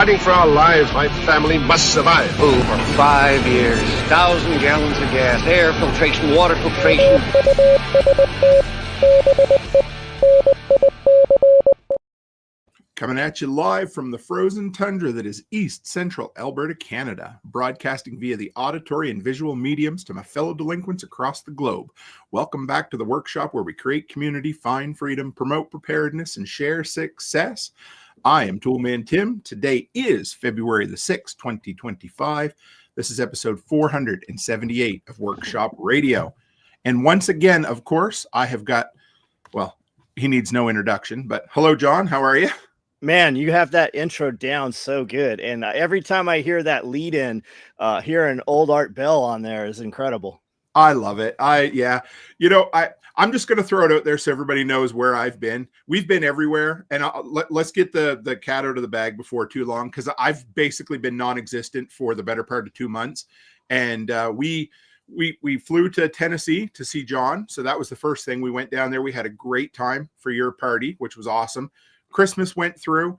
Fighting for our lives, my family must survive. Oh, for 5 years, 1,000 gallons of gas, air filtration, water filtration. Coming at you live from the frozen tundra that is East Central Alberta, Canada, broadcasting via the auditory and visual mediums to my fellow delinquents across the globe. Welcome back to the workshop where we create community, find freedom, promote preparedness, and share success. I am Toolman Tim. Today is February the 6th, 2025. This is episode 478 of Workshop Radio. And once again, of course, I have got, well, he needs no introduction, but hello, John. How are you? Man, you have that intro down so good. And every time I hear that lead in, hearing old Art Bell on there is incredible. I love it. I'm just going to throw it out there so everybody knows where I've been. We've been everywhere, and let's get the cat out of the bag before too long, because I've basically been non-existent for the better part of 2 months. And we flew to Tennessee to see John. So that was the first thing. We went down there. We had a great time for your party, which was awesome. Christmas went through.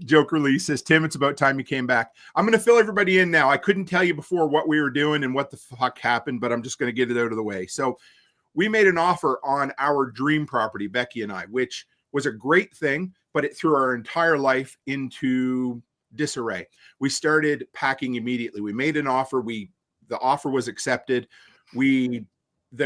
Joker Lee says, Tim, it's about time you came back. I'm going to fill everybody in now. I couldn't tell you before what we were doing and what the fuck happened, but I'm just going to get it out of the way. So we made an offer on our dream property, Becky and I, which was a great thing, but it threw our entire life into disarray. We started packing immediately. We made an offer. The offer was accepted. The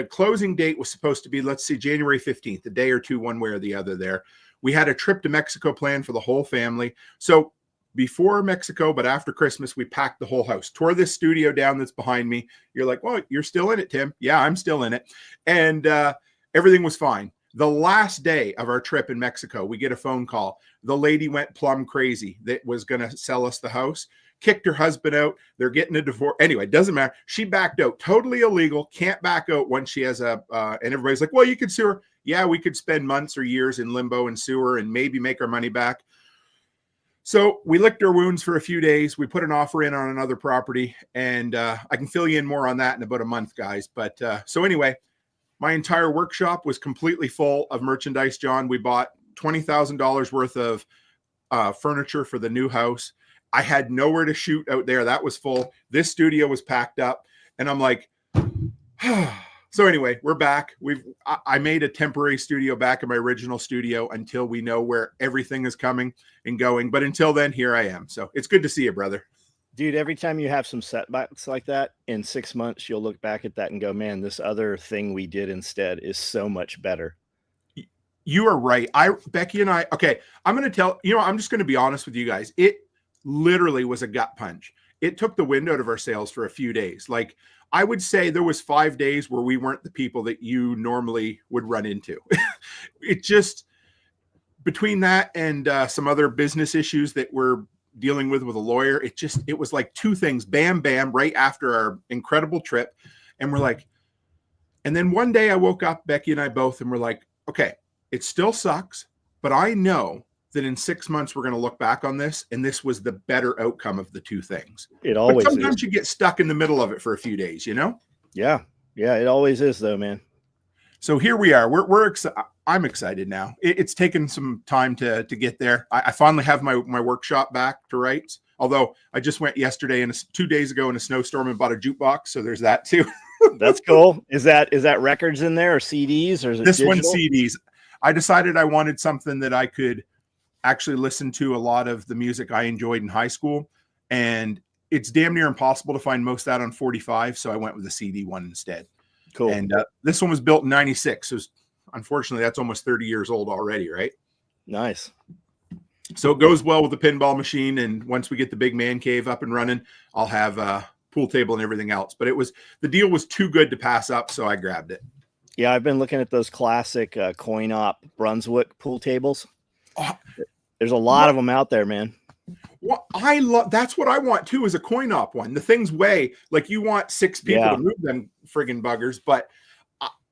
closing date was supposed to be, let's see, January 15th, a day or two, one way or the other there. We had a trip to Mexico planned for the whole family. So before Mexico, but after Christmas, we packed the whole house, tore this studio down that's behind me. You're like, well, you're still in it, Tim. Yeah, I'm still in it. And everything was fine. The last day of our trip in Mexico, we get a phone call. The lady went plumb crazy that was going to sell us the house, kicked her husband out. They're getting a divorce. Anyway, it doesn't matter. She backed out. Totally illegal. Can't back out once she has and everybody's like, well, you could sue her. Yeah, we could spend months or years in limbo and sue her and maybe make our money back. So we licked our wounds for a few days. We put an offer in on another property, and I can fill you in more on that in about a month, guys. But so anyway, my entire workshop was completely full of merchandise, John. We bought $20,000 worth of furniture for the new house. I had nowhere to shoot out there. That was full. This studio was packed up, and I'm like, so anyway, we're back. I made a temporary studio back in my original studio until we know where everything is coming and going. But until then, here I am. So it's good to see you, brother. Dude, every time you have some setbacks like that, in 6 months, you'll look back at that and go, man, this other thing we did instead is so much better. You are right. Becky and I, okay, I'm going to tell, I'm just going to be honest with you guys. It literally was a gut punch. It took the wind out of our sails for a few days. Like, I would say there was 5 days where we weren't the people that you normally would run into. It just, between that and some other business issues that we're dealing with a lawyer, it was like two things, bam, bam, right after our incredible trip. And we're like, and then one day I woke up, Becky and I both, and we're like, okay, it still sucks, but I know that in 6 months we're going to look back on this, and this was the better outcome of the two things. It always but sometimes is. You get stuck in the middle of it for a few days, Yeah, it always is, though, man. So here we are. I'm excited now. It's taken some time to get there. I finally have my workshop back to rights. Although I just went yesterday and 2 days ago in a snowstorm and bought a jukebox, so there's that too. That's cool. Is that records in there or CDs or is it this digital? one's CDs? I decided I wanted something that I could actually listen to a lot of the music I enjoyed in high school, and it's damn near impossible to find most of that on 45, so I went with the CD one instead. Cool. And this one was built in 96, so unfortunately that's almost 30 years old already, right? Nice. So it goes well with the pinball machine, and once we get the big man cave up and running, I'll have a pool table and everything else. But the deal was too good to pass up, so I grabbed it. Yeah, I've been looking at those classic coin-op Brunswick pool tables. There's a lot of them out there, man. Well, that's what I want too, is a coin op one. The things weigh like you want 6 people to move them friggin' buggers, but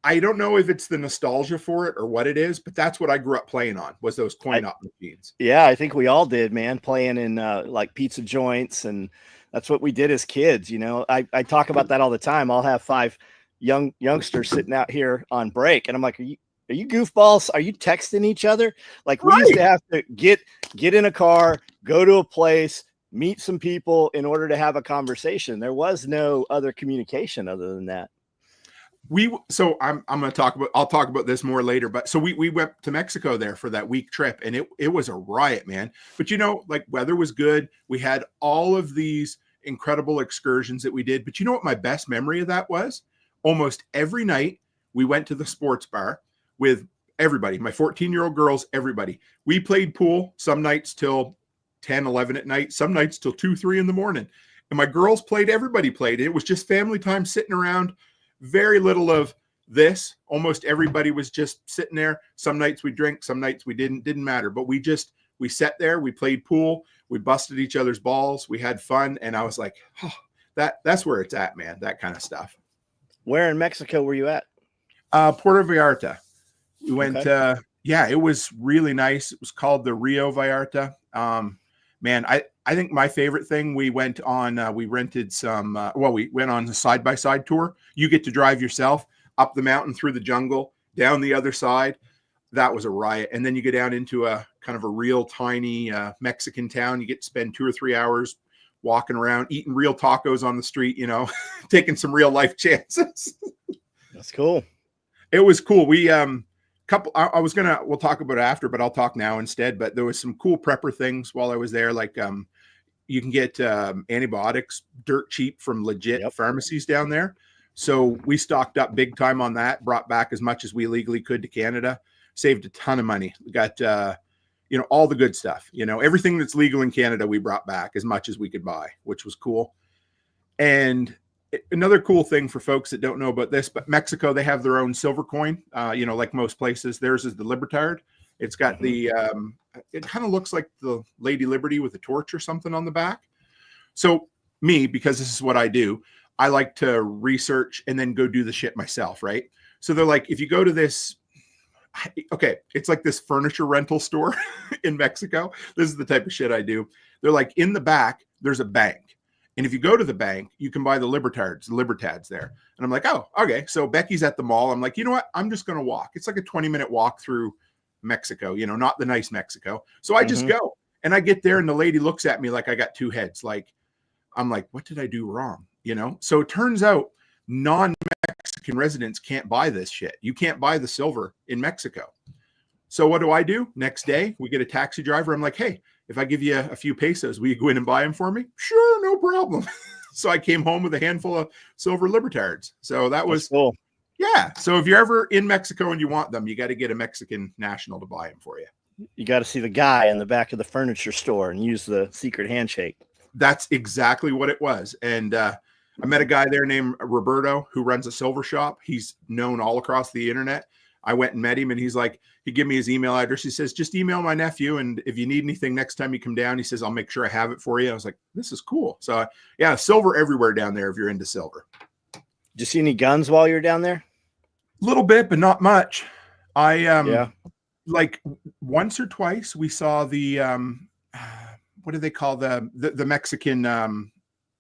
I don't know if it's the nostalgia for it or what it is, but that's what I grew up playing on, was those coin op machines. Yeah, I think we all did, man, playing in like pizza joints, and that's what we did as kids. I talk about that all the time. I'll have 5 youngsters sitting out here on break, and I'm like, are you goofballs? Are you texting each other? Like we used to have to get in a car, go to a place, meet some people in order to have a conversation. There was no other communication other than that. So I'm going to talk about, I'll talk about this more later, but so we went to Mexico there for that week trip, and it was a riot, man. But like weather was good. We had all of these incredible excursions that we did. But you know what my best memory of that was? Almost every night we went to the sports bar with everybody, my 14-year-old girls, everybody. We played pool some nights till 10, 11 at night, some nights till 2, 3 in the morning. And my girls played, everybody played. It was just family time, sitting around. Very little of this. Almost everybody was just sitting there. Some nights we drink, some nights we didn't matter. But we sat there, we played pool, we busted each other's balls, we had fun. And I was like, oh, that's where it's at, man. That kind of stuff. Where in Mexico were you at? Puerto Vallarta. We went, okay. It was really nice. It was called the Rio Vallarta. Man, I think my favorite thing, we went on, we rented some, we went on a side-by-side tour. You get to drive yourself up the mountain, through the jungle, down the other side. That was a riot. And then you go down into a kind of a real tiny Mexican town. You get to spend 2 or 3 hours walking around, eating real tacos on the street, taking some real life chances. That's cool. It was cool. We, we'll talk about it after, but I'll talk now instead. But there was some cool prepper things while I was there. Like, you can get antibiotics dirt cheap from legit pharmacies down there. So we stocked up big time on that, brought back as much as we legally could to Canada, saved a ton of money. We got, all the good stuff, everything that's legal in Canada, we brought back as much as we could buy, which was cool. And another cool thing for folks that don't know about this, but Mexico, they have their own silver coin, like most places. Theirs is the Libertard. It's got the, it kind of looks like the Lady Liberty with a torch or something on the back. So me, because this is what I do, I like to research and then go do the shit myself, right? So they're like, if you go to this, okay, it's like this furniture rental store in Mexico. This is the type of shit I do. They're like, in the back, there's a bank. And if you go to the bank, you can buy the Libertads there. And I'm like, oh, okay. So Becky's at the mall. I'm like, you know what? I'm just going to walk. It's like a 20-minute walk through Mexico, not the nice Mexico. So I just go, and I get there, and the lady looks at me like I got two heads. Like, I'm like, what did I do wrong? So it turns out non-Mexican residents can't buy this shit. You can't buy the silver in Mexico. So what do? Next day, we get a taxi driver. I'm like, hey, if I give you a few pesos, will you go in and buy them for me? Sure, no problem. So I came home with a handful of silver Libertards. So that was cool. Yeah. So if you're ever in Mexico and you want them, you got to get a Mexican national to buy them for you. You got to see the guy in the back of the furniture store and use the secret handshake. That's exactly what it was. And I met a guy there named Roberto who runs a silver shop. He's known all across the internet. I went and met him, and he's like, he gave me his email address. He says, just email my nephew, and if you need anything next time you come down, he says, I'll make sure I have it for you. I was like, this is cool. So yeah, silver everywhere down there if you're into silver. Did you see any guns while you're down there? A little bit, but not much. Like once or twice we saw the what do they call the Mexican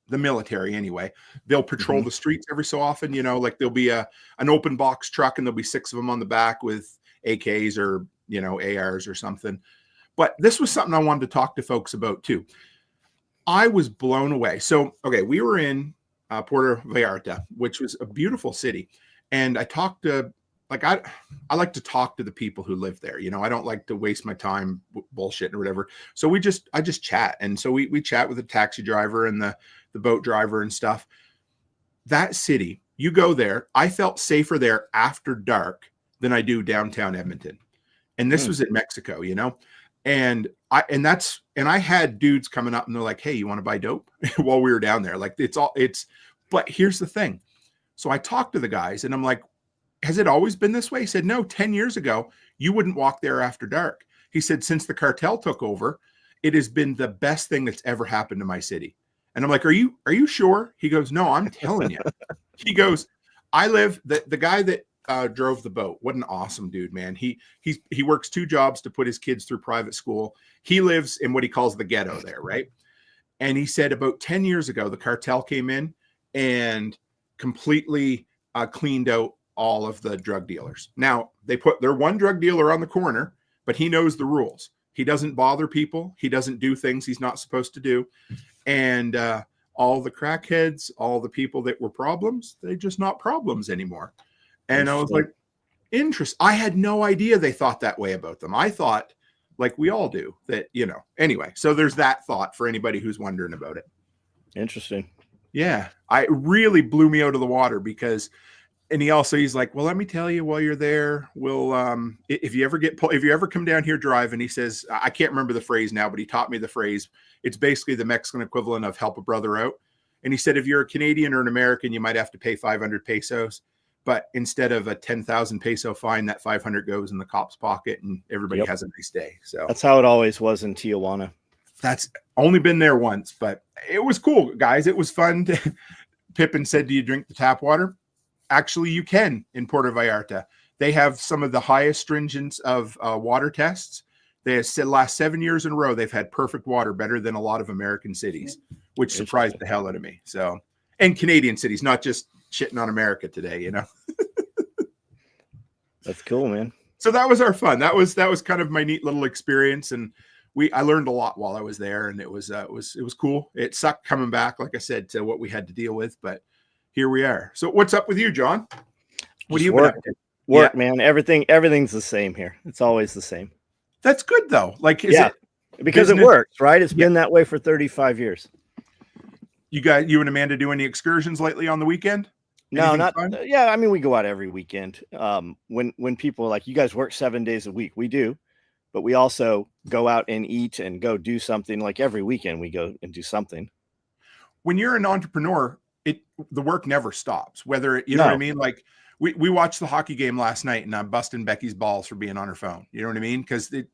the military anyway. They'll patrol the streets every so often, like there'll be an open box truck and there'll be 6 of them on the back with AKs or, ARs or something. But this was something I wanted to talk to folks about too. I was blown away. So, okay, we were in Puerto Vallarta, which was a beautiful city. And I talked to, I like to talk to the people who live there. I don't like to waste my time bullshit or whatever. So I just chat. And so we chat with the taxi driver and the boat driver and stuff. That city, you go there, I felt safer there after dark than I do downtown Edmonton. And this was in Mexico, and I had dudes coming up and they're like, hey, you want to buy dope? While we were down there. Like but here's the thing. So I talked to the guys and I'm like, has it always been this way? He said, no, 10 years ago, you wouldn't walk there after dark. He said, since the cartel took over, it has been the best thing that's ever happened to my city. And I'm like, are you sure? He goes, no, I'm telling you. He goes, I live, the guy that drove the boat, what an awesome dude, man. He works 2 jobs to put his kids through private school. He lives in what he calls the ghetto there, right? And he said about 10 years ago, the cartel came in and completely cleaned out all of the drug dealers. Now, they put their one drug dealer on the corner, but he knows the rules. He doesn't bother people. He doesn't do things he's not supposed to do. And all the crackheads, all the people that were problems, they're just not problems anymore. And I was like, interesting. I had no idea they thought that way about them. I thought, like we all do, that, anyway. So there's that thought for anybody who's wondering about it. Interesting. Yeah. It really blew me out of the water because, and he's like, well, let me tell you while you're there, we'll, if you ever come down here driving, he says, I can't remember the phrase now, but he taught me the phrase. It's basically the Mexican equivalent of help a brother out. And he said, if you're a Canadian or an American, you might have to pay 500 pesos. But instead of a 10,000 peso fine, that 500 goes in the cop's pocket and everybody has a nice day. So that's how it always was in Tijuana. That's only been there once, but it was cool, guys. It was fun. Pippin said, do you drink the tap water? Actually, you can in Puerto Vallarta. They have some of the highest stringence of water tests. They have said last 7 years in a row, they've had perfect water, better than a lot of American cities, which surprised the hell out of me. So, and Canadian cities, not just shitting on America today, That's cool, man. So that was our fun. That was kind of my neat little experience. And I learned a lot while I was there, and it was cool. It sucked coming back, like I said, to what we had to deal with, but here we are. So what's up with you, John? What do you work, man? Everything's the same here. It's always the same. That's good though. Like, because business? It works, right? It's been that way for 35 years. You and Amanda do any excursions lately on the weekend? No, not fun? Yeah. I mean, we go out every weekend. When people are like, you guys work 7 days a week, we do, but we also go out and eat and go do something. Like every weekend we go and do something. When you're an entrepreneur, the work never stops. Whether know what I mean? Like we watched the hockey game last night and I'm busting Becky's balls for being on her phone. You know what I mean?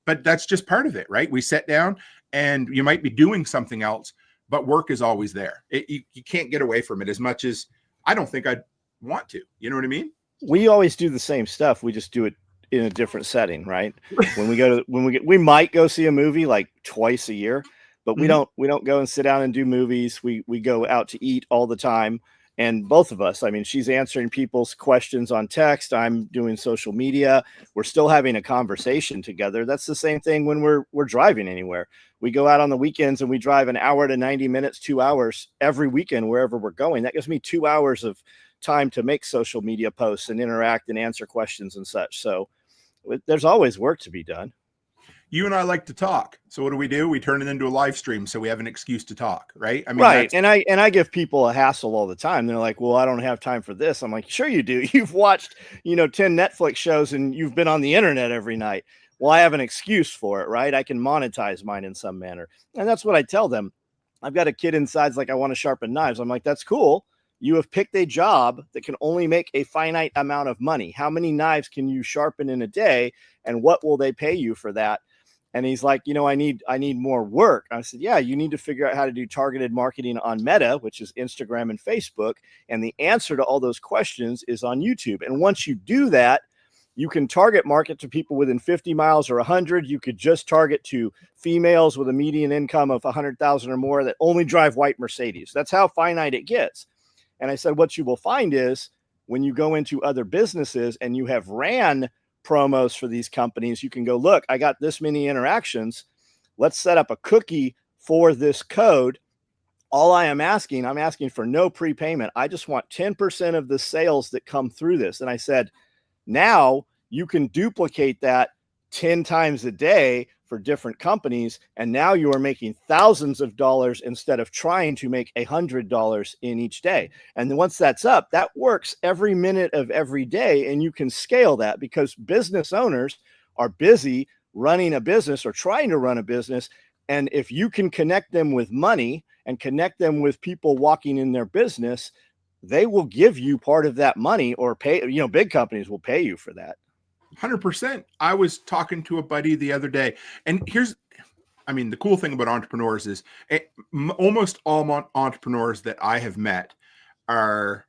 But that's just part of it, right? We sit down and you might be doing something else, but work is always there. You can't get away from it as much as I don't think I'd want to. You know what I mean? We always do the same stuff. We just do it in a different setting, right? We might go see a movie like twice a year, but we don't go and sit down and do movies. We go out to eat all the time. And both of us, I mean, she's answering people's questions on text. I'm doing social media. We're still having a conversation together. That's the same thing when we're driving anywhere. We go out on the weekends and we drive an hour to 90 minutes, 2 hours every weekend, wherever we're going. That gives me 2 hours of time to make social media posts and interact and answer questions and such. So there's always work to be done. You and I like to talk. So what do? We turn it into a live stream so we have an excuse to talk, right? I mean, right. And I give people a hassle all the time. They're like, well, I don't have time for this. I'm like, sure you do. You've watched, 10 Netflix shows and you've been on the internet every night. Well, I have an excuse for it, right? I can monetize mine in some manner. And that's what I tell them. I've got a kid inside's like, I want to sharpen knives. I'm like, that's cool. You have picked a job that can only make a finite amount of money. How many knives can you sharpen in a day? And what will they pay you for that? And he's like, I need more work. I said, yeah, you need to figure out how to do targeted marketing on Meta, which is Instagram and Facebook. And the answer to all those questions is on YouTube. And once you do that, you can target market to people within 50 miles or 100. You could just target to females with a median income of 100,000 or more that only drive white Mercedes. That's how finite it gets. And I said, what you will find is when you go into other businesses and you have ran promos for these companies, you can go, look, I got this many interactions. Let's set up a cookie for this code. All I'm asking for no prepayment. I just want 10% of the sales that come through this. And I said, now you can duplicate that 10 times a day for different companies. And now you are making thousands of dollars instead of trying to make $100 in each day. And then once that's up, that works every minute of every day. And you can scale that because business owners are busy running a business or trying to run a business. And if you can connect them with money and connect them with people walking in their business, they will give you part of that money or pay, big companies will pay you for that. 100%. I was talking to a buddy the other day, and the cool thing about entrepreneurs is almost all entrepreneurs that I have met are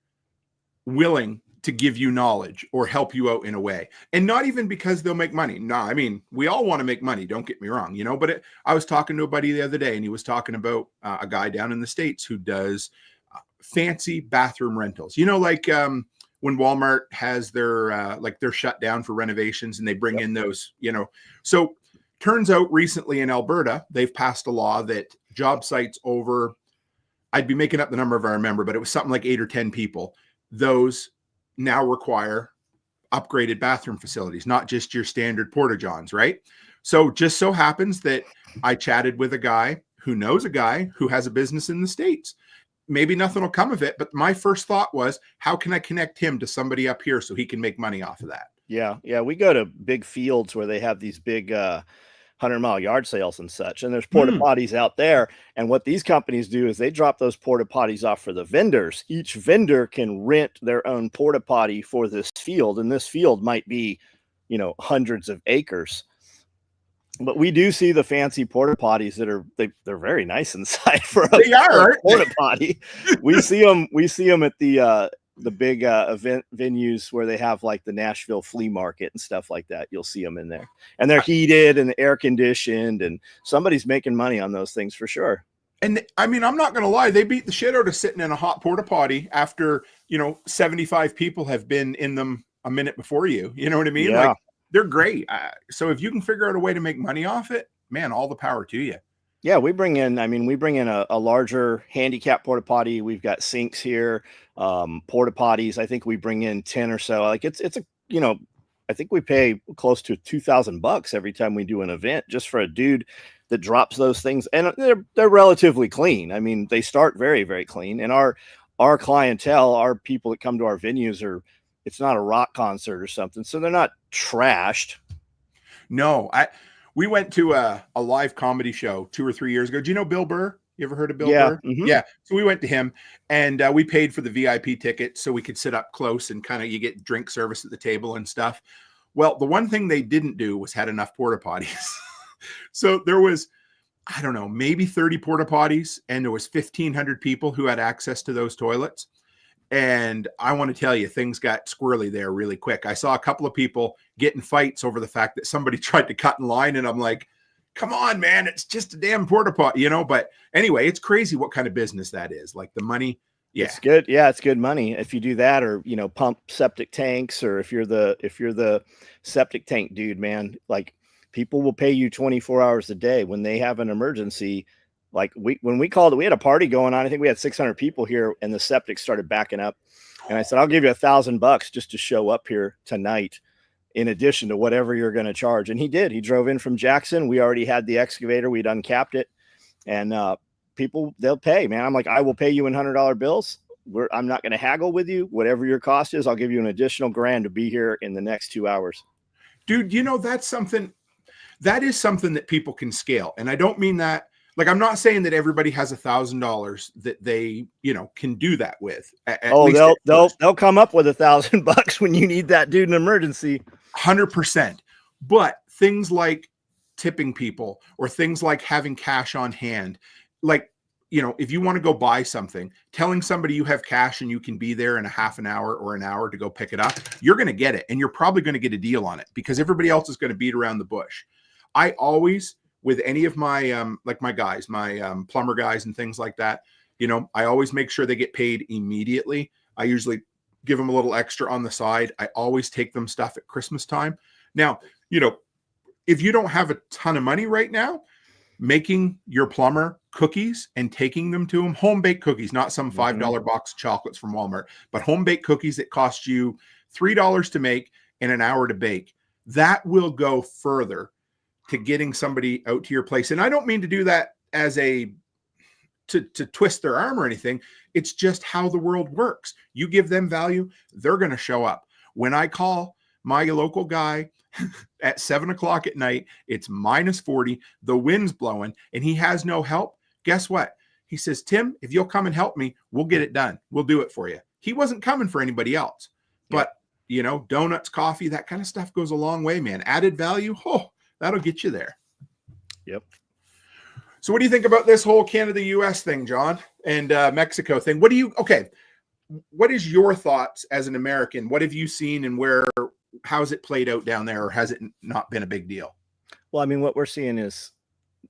willing to give you knowledge or help you out in a way. And not even because they'll make money. No, we all want to make money. Don't get me wrong, but I was talking to a buddy the other day and he was talking about a guy down in the States who does fancy bathroom rentals, when Walmart has their, they're shut down for renovations and they bring in those, so turns out recently in Alberta, they've passed a law that job sites over, I'd be making up the number if I remember, but it was something like 8 or 10 people. Those now require upgraded bathroom facilities, not just your standard porta-johns, right? So just so happens that I chatted with a guy who knows a guy who has a business in the States. Maybe nothing will come of it, but my first thought was, how can I connect him to somebody up here so he can make money off of that? Yeah. Yeah. We go to big fields where they have these big 100-mile yard sales and such. And there's porta potties out there. And what these companies do is they drop those porta potties off for the vendors. Each vendor can rent their own porta potty for this field. And this field might be, hundreds of acres. But we do see the fancy porta potties that they're very nice inside for a porta potty. We see them at the big event venues where they have like the Nashville flea market and stuff like that. You'll see them in there, and they're heated and air conditioned, and somebody's making money on those things for sure. And I mean, I'm not going to lie. They beat the shit out of sitting in a hot porta potty after, 75 people have been in them a minute before you. You know what I mean? Yeah. Like, they're great. So if you can figure out a way to make money off it, man, all the power to you. Yeah, we bring in a larger handicap porta potty. We've got sinks here, porta potties. I think we bring in 10 or so. Like it's I think we pay close to $2,000 every time we do an event just for a dude that drops those things. And they're relatively clean. I mean, they start very, very clean. And our clientele, our people that come to our venues it's not a rock concert or something. So they're not trashed. No, we went to a live comedy show 2 or 3 years ago. Do you know Bill Burr? You ever heard of Bill Burr? Mm-hmm. Yeah. So we went to him, and we paid for the VIP ticket so we could sit up close and kind of you get drink service at the table and stuff. Well, the one thing they didn't do was had enough porta potties. So there was, I don't know, maybe 30 porta potties, and there was 1,500 people who had access to those toilets. And I want to tell you, things got squirrely there really quick. I saw a couple of people get in fights over the fact that somebody tried to cut in line. And I'm like, come on, man, it's just a damn porta potty, But anyway, it's crazy what kind of business that is. Like the money. Yeah. It's good. Yeah, it's good money. If you do that or, pump septic tanks, or if you're the septic tank dude, man, like people will pay you 24 hours a day when they have an emergency. Like when we called it, we had a party going on. I think we had 600 people here, and the septic started backing up. And I said, I'll give you $1,000 just to show up here tonight, in addition to whatever you're going to charge. And he did. He drove in from Jackson. We already had the excavator. We'd uncapped it, and people, they'll pay, man. I'm like, I will pay you in $100 bills. I'm not going to haggle with you. Whatever your cost is, I'll give you an additional $1,000 to be here in the next 2 hours. Dude, that is something that people can scale. And I don't mean that. Like, I'm not saying that everybody has $1,000 that they, can do that with. They'll come up with $1,000 when you need that dude in an emergency. 100%. But things like tipping people or things like having cash on hand, like, if you want to go buy something, telling somebody you have cash and you can be there in a half an hour or an hour to go pick it up, you're going to get it. And you're probably going to get a deal on it because everybody else is going to beat around the bush. I always, with any of my, my guys, my plumber guys and things like that, I always make sure they get paid immediately. I usually give them a little extra on the side. I always take them stuff at Christmas time. Now, if you don't have a ton of money right now, making your plumber cookies and taking them to them, home baked cookies, not some $5 box of chocolates from Walmart, but home baked cookies that cost you $3 to make and an hour to bake, that will go further to getting somebody out to your place. And I don't mean to do that as to twist their arm or anything. It's just how the world works. You give them value, they're going to show up. When I call my local guy at 7:00 at night, it's -40, the wind's blowing, and he has no help. Guess what? He says, Tim, if you'll come and help me, we'll get it done. We'll do it for you. He wasn't coming for anybody else, but donuts, coffee, that kind of stuff goes a long way, man. Added value. That'll get you there. Yep. So what do you think about this whole Canada-US thing, John, and Mexico thing? What is your thoughts as an American? What have you seen and how's it played out down there, or has it not been a big deal? Well, I mean, what we're seeing is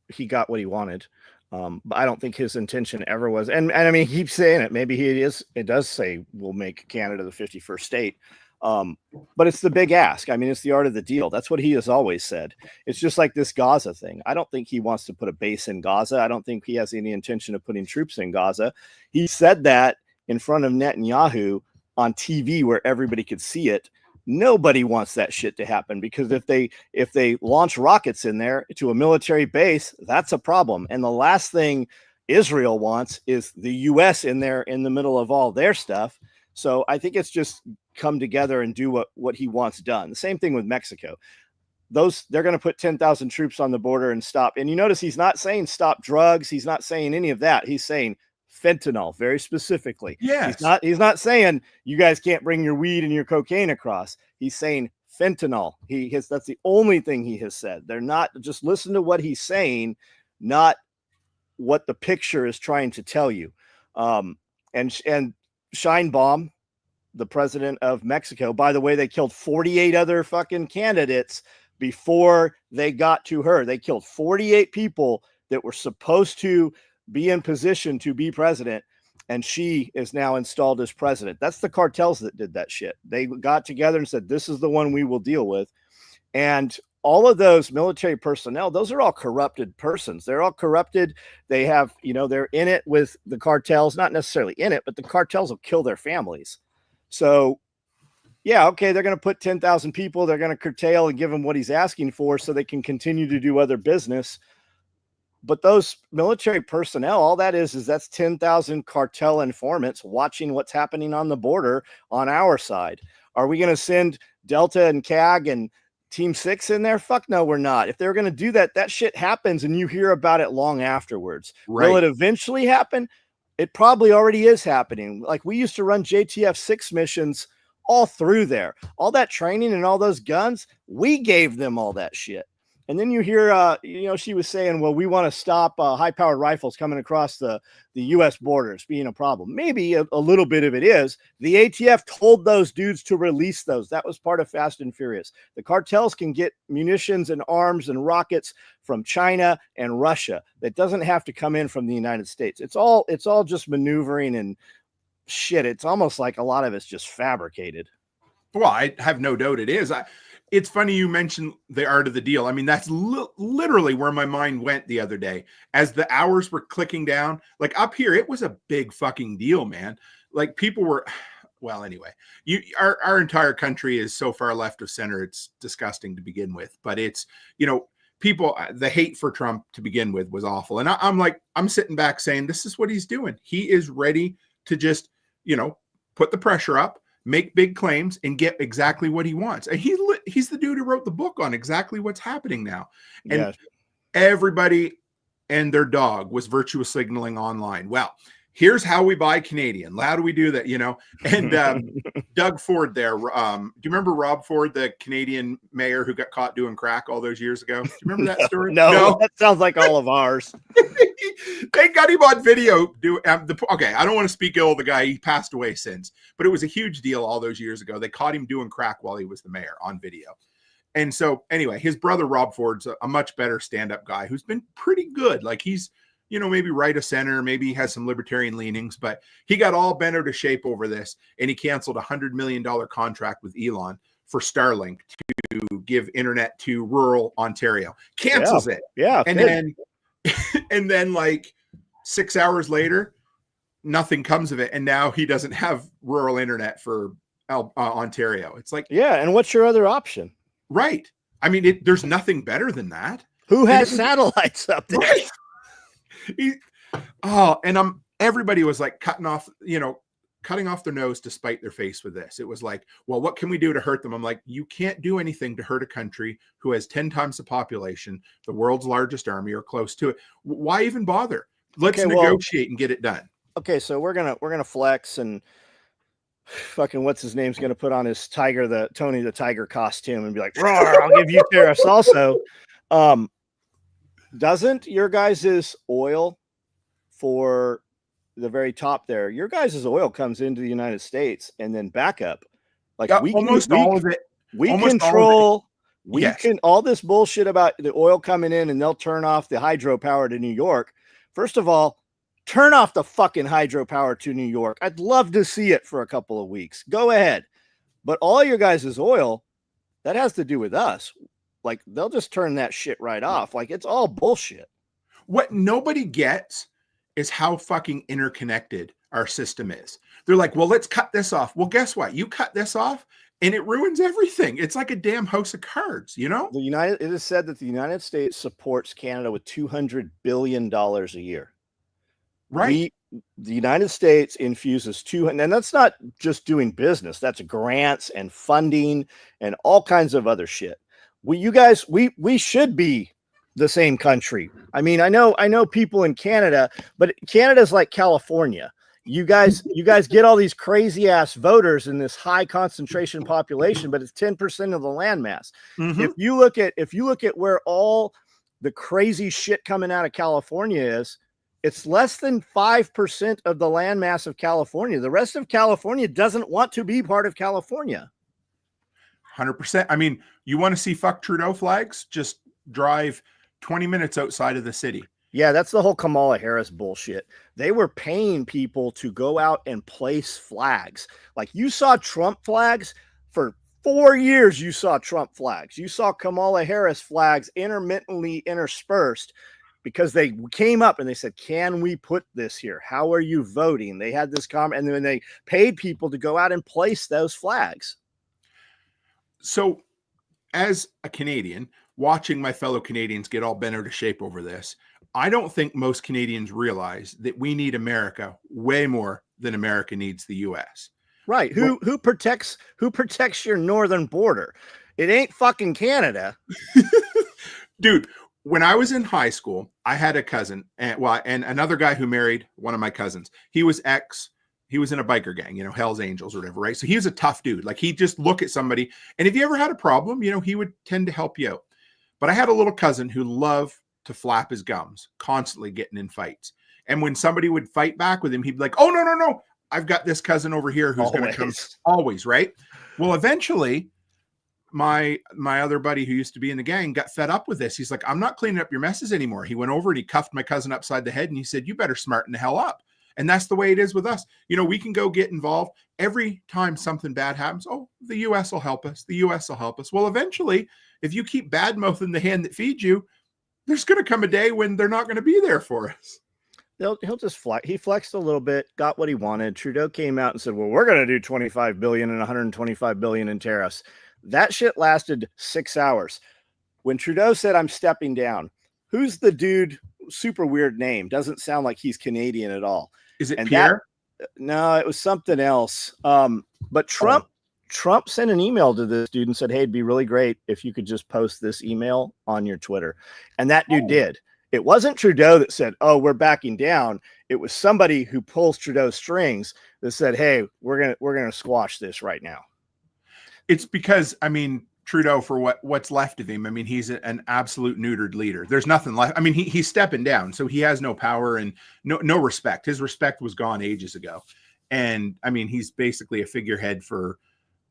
he got what he wanted. But I don't think his intention ever was. And I mean, he keeps saying it. Maybe it does say we'll make Canada the 51st state. But it's the big ask. I mean, it's the art of the deal. That's what he has always said. It's just like this Gaza thing. I don't think he wants to put a base in Gaza. I don't think he has any intention of putting troops in Gaza. He said that in front of Netanyahu on TV where everybody could see it. Nobody wants that shit to happen, because if they launch rockets in there to a military base, that's a problem. And the last thing Israel wants is the US in there in the middle of all their stuff. So I think it's just come together and do what he wants done. The same thing with Mexico. They're going to put 10,000 troops on the border and stop. And you notice he's not saying stop drugs. He's not saying any of that. He's saying fentanyl very specifically. Yes. He's not saying you guys can't bring your weed and your cocaine across. He's saying fentanyl. That's the only thing he has said. They're not, just listen to what he's saying, not what the picture is trying to tell you. And Sheinbaum, the president of Mexico, by the way, they killed 48 other fucking candidates before they got to her. They killed 48 people that were supposed to be in position to be president, and she is now installed as president. That's the cartels that did that shit. They got together and said, this is the one we will deal with. And all of those military personnel, those are all corrupted persons. They're all corrupted. They have, they're in it with the cartels, not necessarily in it, but the cartels will kill their families. So yeah, okay, they're going to put 10,000 people, they're going to curtail and give him what he's asking for so they can continue to do other business. But those military personnel, all that is that's 10,000 cartel informants watching what's happening on the border on our side. Are we going to send Delta and CAG and Team 6 in there? Fuck no, we're not. If they're going to do that, that shit happens and you hear about it long afterwards. Right. Will it eventually happen? It probably already is happening. Like, we used to run JTF 6 missions all through there. All that training and all those guns, we gave them all that shit. And then you hear, she was saying, well, we want to stop high-powered rifles coming across the U.S. borders being a problem. Maybe a little bit of it is. The ATF told those dudes to release those. That was part of Fast and Furious. The cartels can get munitions and arms and rockets from China and Russia. That doesn't have to come in from the United States. It's all just maneuvering and shit. It's almost like a lot of it's just fabricated. Well, I have no doubt it is. It's funny you mentioned the art of the deal. I mean, that's literally where my mind went the other day. As the hours were clicking down, like up here, it was a big fucking deal, man. Like, people were, well, anyway, our entire country is so far left of center. It's disgusting to begin with, but it's, people, the hate for Trump to begin with was awful. And I'm sitting back saying, this is what he's doing. He is ready to just, put the pressure up, make big claims, and get exactly what he wants. And he's the dude who wrote the book on exactly what's happening now. And everybody and their dog was virtue signaling online. Well, here's how we buy Canadian. How do we do that? And Doug Ford there. Do you remember Rob Ford, the Canadian mayor who got caught doing crack all those years ago? Do you remember that story? No, that sounds like all of ours. They got him on video. Okay, I don't want to speak ill of the guy. He passed away since, but it was a huge deal all those years ago. They caught him doing crack while he was the mayor on video. And so anyway, his brother Rob Ford's a much better stand-up guy who's been pretty good. Like, he's, maybe right of center, maybe he has some libertarian leanings, but he got all bent out of shape over this, and he canceled $100 million contract with Elon for Starlink to give internet to rural Ontario. Cancels it. Yeah. And then like 6 hours later, nothing comes of it. And now he doesn't have rural internet for Ontario. It's like, yeah. And what's your other option? Right. I mean, there's nothing better than that. Who has satellites up there? Right. Everybody was like cutting off their nose to spite their face with this. It was like, well, what can we do to hurt them? I'm like, you can't do anything to hurt a country who has 10 times the population, the world's largest army, or close to it. Why even bother? Let's negotiate and get it done. Okay, so we're gonna flex, and fucking what's his name's gonna put on his Tony the Tiger costume and be like, roar, I'll give you tariffs also. Doesn't your guys' oil for the very top there, your guys' oil comes into the United States and then back up. Like, all of it. We control all this bullshit about the oil coming in and they'll turn off the hydropower to New York. First of all, turn off the fucking hydropower to New York. I'd love to see it for a couple of weeks. Go ahead. But all your guys' oil, that has to do with us. Like, they'll just turn that shit right off. Like, it's all bullshit. What nobody gets is how fucking interconnected our system is. They're like, well, let's cut this off. Well, guess what? You cut this off and it ruins everything. It's like a damn house of cards, you know? It is said that the United States supports Canada with $200 billion a year. Right. The United States infuses and that's not just doing business. That's grants and funding and all kinds of other shit. We should be the same country. I mean, I know people in Canada, but Canada's like California. You guys get all these crazy ass voters in this high concentration population, but it's 10% of the landmass. Mm-hmm. If you look at where all the crazy shit coming out of California is, it's less than 5% of the landmass of California. The rest of California doesn't want to be part of California. 100%. I mean, you want to see fuck Trudeau flags? Just drive 20 minutes outside of the city. Yeah, that's the whole Kamala Harris bullshit. They were paying people to go out and place flags. Like, you saw Trump flags for 4 years. You saw Trump flags. You saw Kamala Harris flags intermittently interspersed because they came up and they said, can we put this here? How are you voting? They had this comment, and then they paid people to go out and place those flags. So as a Canadian, watching my fellow Canadians get all bent out of shape over this, I don't think most Canadians realize that we need America way more than America needs the US. Right. Who protects your northern border? It ain't fucking Canada. Dude, when I was in high school, I had a cousin and another guy who married one of my cousins. He was in a biker gang, Hell's Angels or whatever, right? So he was a tough dude. Like, he'd just look at somebody, and if you ever had a problem, he would tend to help you out. But I had a little cousin who loved to flap his gums, constantly getting in fights. And when somebody would fight back with him, he'd be like, oh, no. I've got this cousin over here who's going to come always, right? Well, eventually, my other buddy who used to be in the gang got fed up with this. He's like, I'm not cleaning up your messes anymore. He went over and he cuffed my cousin upside the head and he said, you better smarten the hell up. And that's the way it is with us. We can go get involved every time something bad happens. Oh, the US will help us. The US will help us. Well, eventually, if you keep bad mouthing the hand that feeds you, there's going to come a day when they're not going to be there for us. He'll just flex. He flexed a little bit, got what he wanted. Trudeau came out and said, well, we're going to do 25 billion and 125 billion in tariffs. That shit lasted 6 hours. When Trudeau said, I'm stepping down, who's the dude? Super weird name. Doesn't sound like he's Canadian at all. Is it Pierre? No, it was something else. But Trump sent an email to this dude and said, hey, it'd be really great if you could just post this email on your Twitter. And that dude did. It wasn't Trudeau that said, oh, we're backing down. It was somebody who pulls Trudeau's strings that said, hey, we're gonna squash this right now. It's because, Trudeau, for what's left of him, he's an absolute neutered leader. There's nothing left. He's stepping down, so he has no power and no respect. His respect was gone ages ago. And he's basically a figurehead for,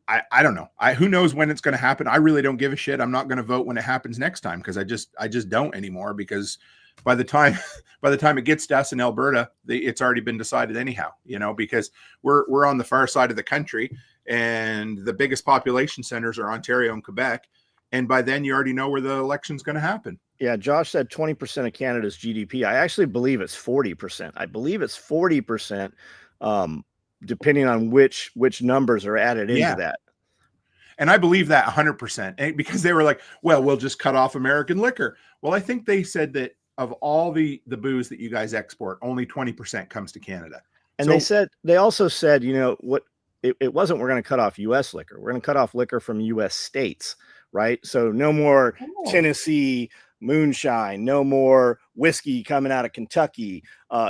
I don't know. Who knows when it's going to happen? I really don't give a shit. I'm not going to vote when it happens next time because I just don't anymore, because by the time it gets to us in Alberta, it's already been decided anyhow, because we're on the far side of the country and the biggest population centers are Ontario and Quebec. And by then you already know where the election's going to happen. Yeah. Josh said 20% of Canada's GDP. I actually believe it's 40%. I believe it's 40%. Depending on which numbers are added into that. And I believe that 100%, because they were like, well, we'll just cut off American liquor. Well, I think they said that of all the booze that you guys export, only 20% comes to Canada. And they also said, it wasn't, we're going to cut off U.S. liquor. We're going to cut off liquor from U.S. states, right? So no more Tennessee moonshine, no more whiskey coming out of Kentucky.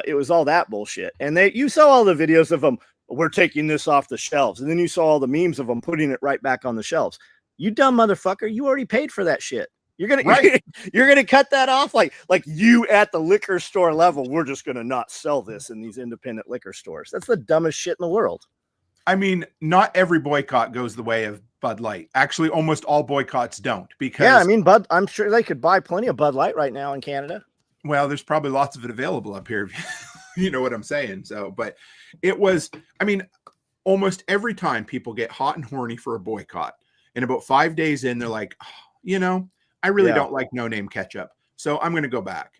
It was all that bullshit. And you saw all the videos of them. We're taking this off the shelves. And then you saw all the memes of them putting it right back on the shelves. You dumb motherfucker. You already paid for that shit. You're going to cut that off. Like you at the liquor store level, we're just going to not sell this in these independent liquor stores. That's the dumbest shit in the world. Not every boycott goes the way of Bud Light. Actually, almost all boycotts don't, because Bud, I'm sure they could buy plenty of Bud Light right now in Canada. Well, there's probably lots of it available up here. You know what I'm saying? So, but it was, almost every time people get hot and horny for a boycott. And about 5 days in, they're like, oh, I really don't like no name ketchup. So I'm going to go back.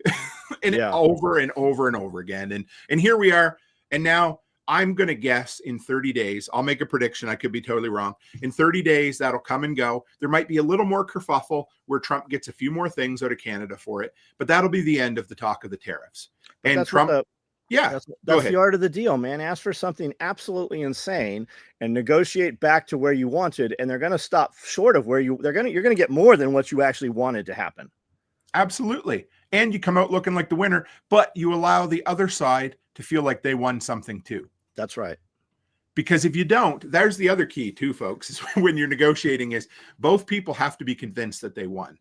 And over and over and over again. And here we are. And now I'm going to guess in 30 days, I'll make a prediction. I could be totally wrong. In 30 days, that'll come and go. There might be a little more kerfuffle where Trump gets a few more things out of Canada for it, but that'll be the end of the talk of the tariffs. But and Trump, that's the art of the deal, man. Ask for something absolutely insane and negotiate back to where you wanted. And they're going to stop short of where you're going to get more than what you actually wanted to happen. Absolutely. And you come out looking like the winner, but you allow the other side to feel like they won something too. That's right. Because if you don't, there's the other key too, folks, is when you're negotiating is both people have to be convinced that they won.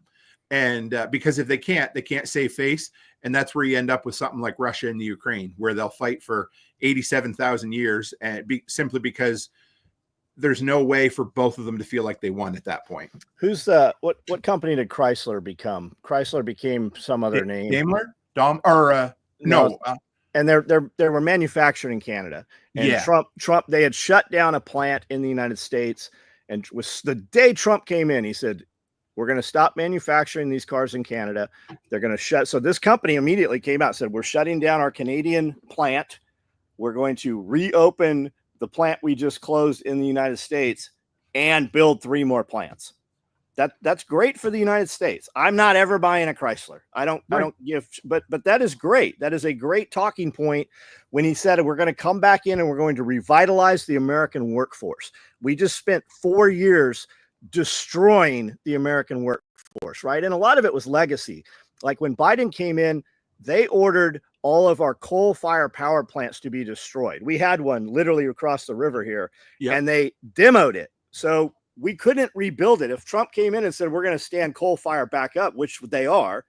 And because if they can't save face. And that's where you end up with something like Russia and the Ukraine, where they'll fight for 87,000 years and simply because there's no way for both of them to feel like they won at that point. Who's what company did Chrysler become? Chrysler became some other name. Daimler? And they were manufactured in Canada. And Trump, they had shut down a plant in the United States. And was the day Trump came in, he said, we're going to stop manufacturing these cars in Canada. They're going to shut. So this company immediately came out and said, we're shutting down our Canadian plant. We're going to reopen the plant we just closed in the United States and build 3 more plants. That's great for the United States. I'm not ever buying a Chrysler. I don't give, but that is great. That is a great talking point when he said, we're going to come back in and we're going to revitalize the American workforce. We just spent 4 years destroying the American workforce, right? And a lot of it was legacy. Like when Biden came in, they ordered all of our coal-fired power plants to be destroyed. We had one literally across the river here, and they demoed it. So we couldn't rebuild it. If Trump came in and said, we're going to stand coal fire back up, which they are,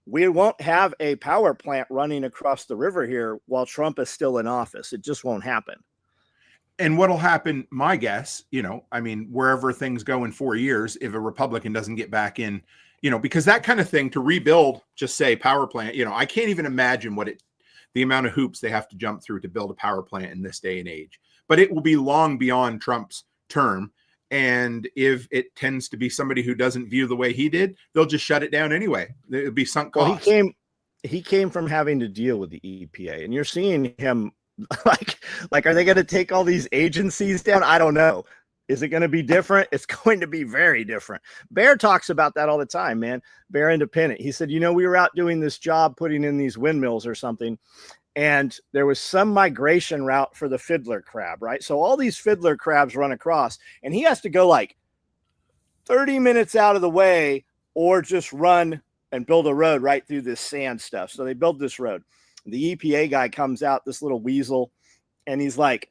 we won't have a power plant running across the river here while Trump is still in office. It just won't happen. And what'll happen, my guess, wherever things go in 4 years, if a Republican doesn't get back in, because that kind of thing to rebuild, just say power plant, I can't even imagine the amount of hoops they have to jump through to build a power plant in this day and age. But it will be long beyond Trump's term. And if it tends to be somebody who doesn't view the way he did, they'll just shut it down anyway. It'll be sunk costs. Well, he came from having to deal with the EPA, and you're seeing him like, are they going to take all these agencies down? I don't know. Is it going to be different? It's going to be very different. Bear talks about that all the time, man. Bear Independent. He said, we were out doing this job, putting in these windmills or something, and there was some migration route for the fiddler crab, right? So all these fiddler crabs run across, and he has to go like 30 minutes out of the way or just run and build a road right through this sand stuff. So they build this road. The EPA guy comes out, this little weasel, and he's like,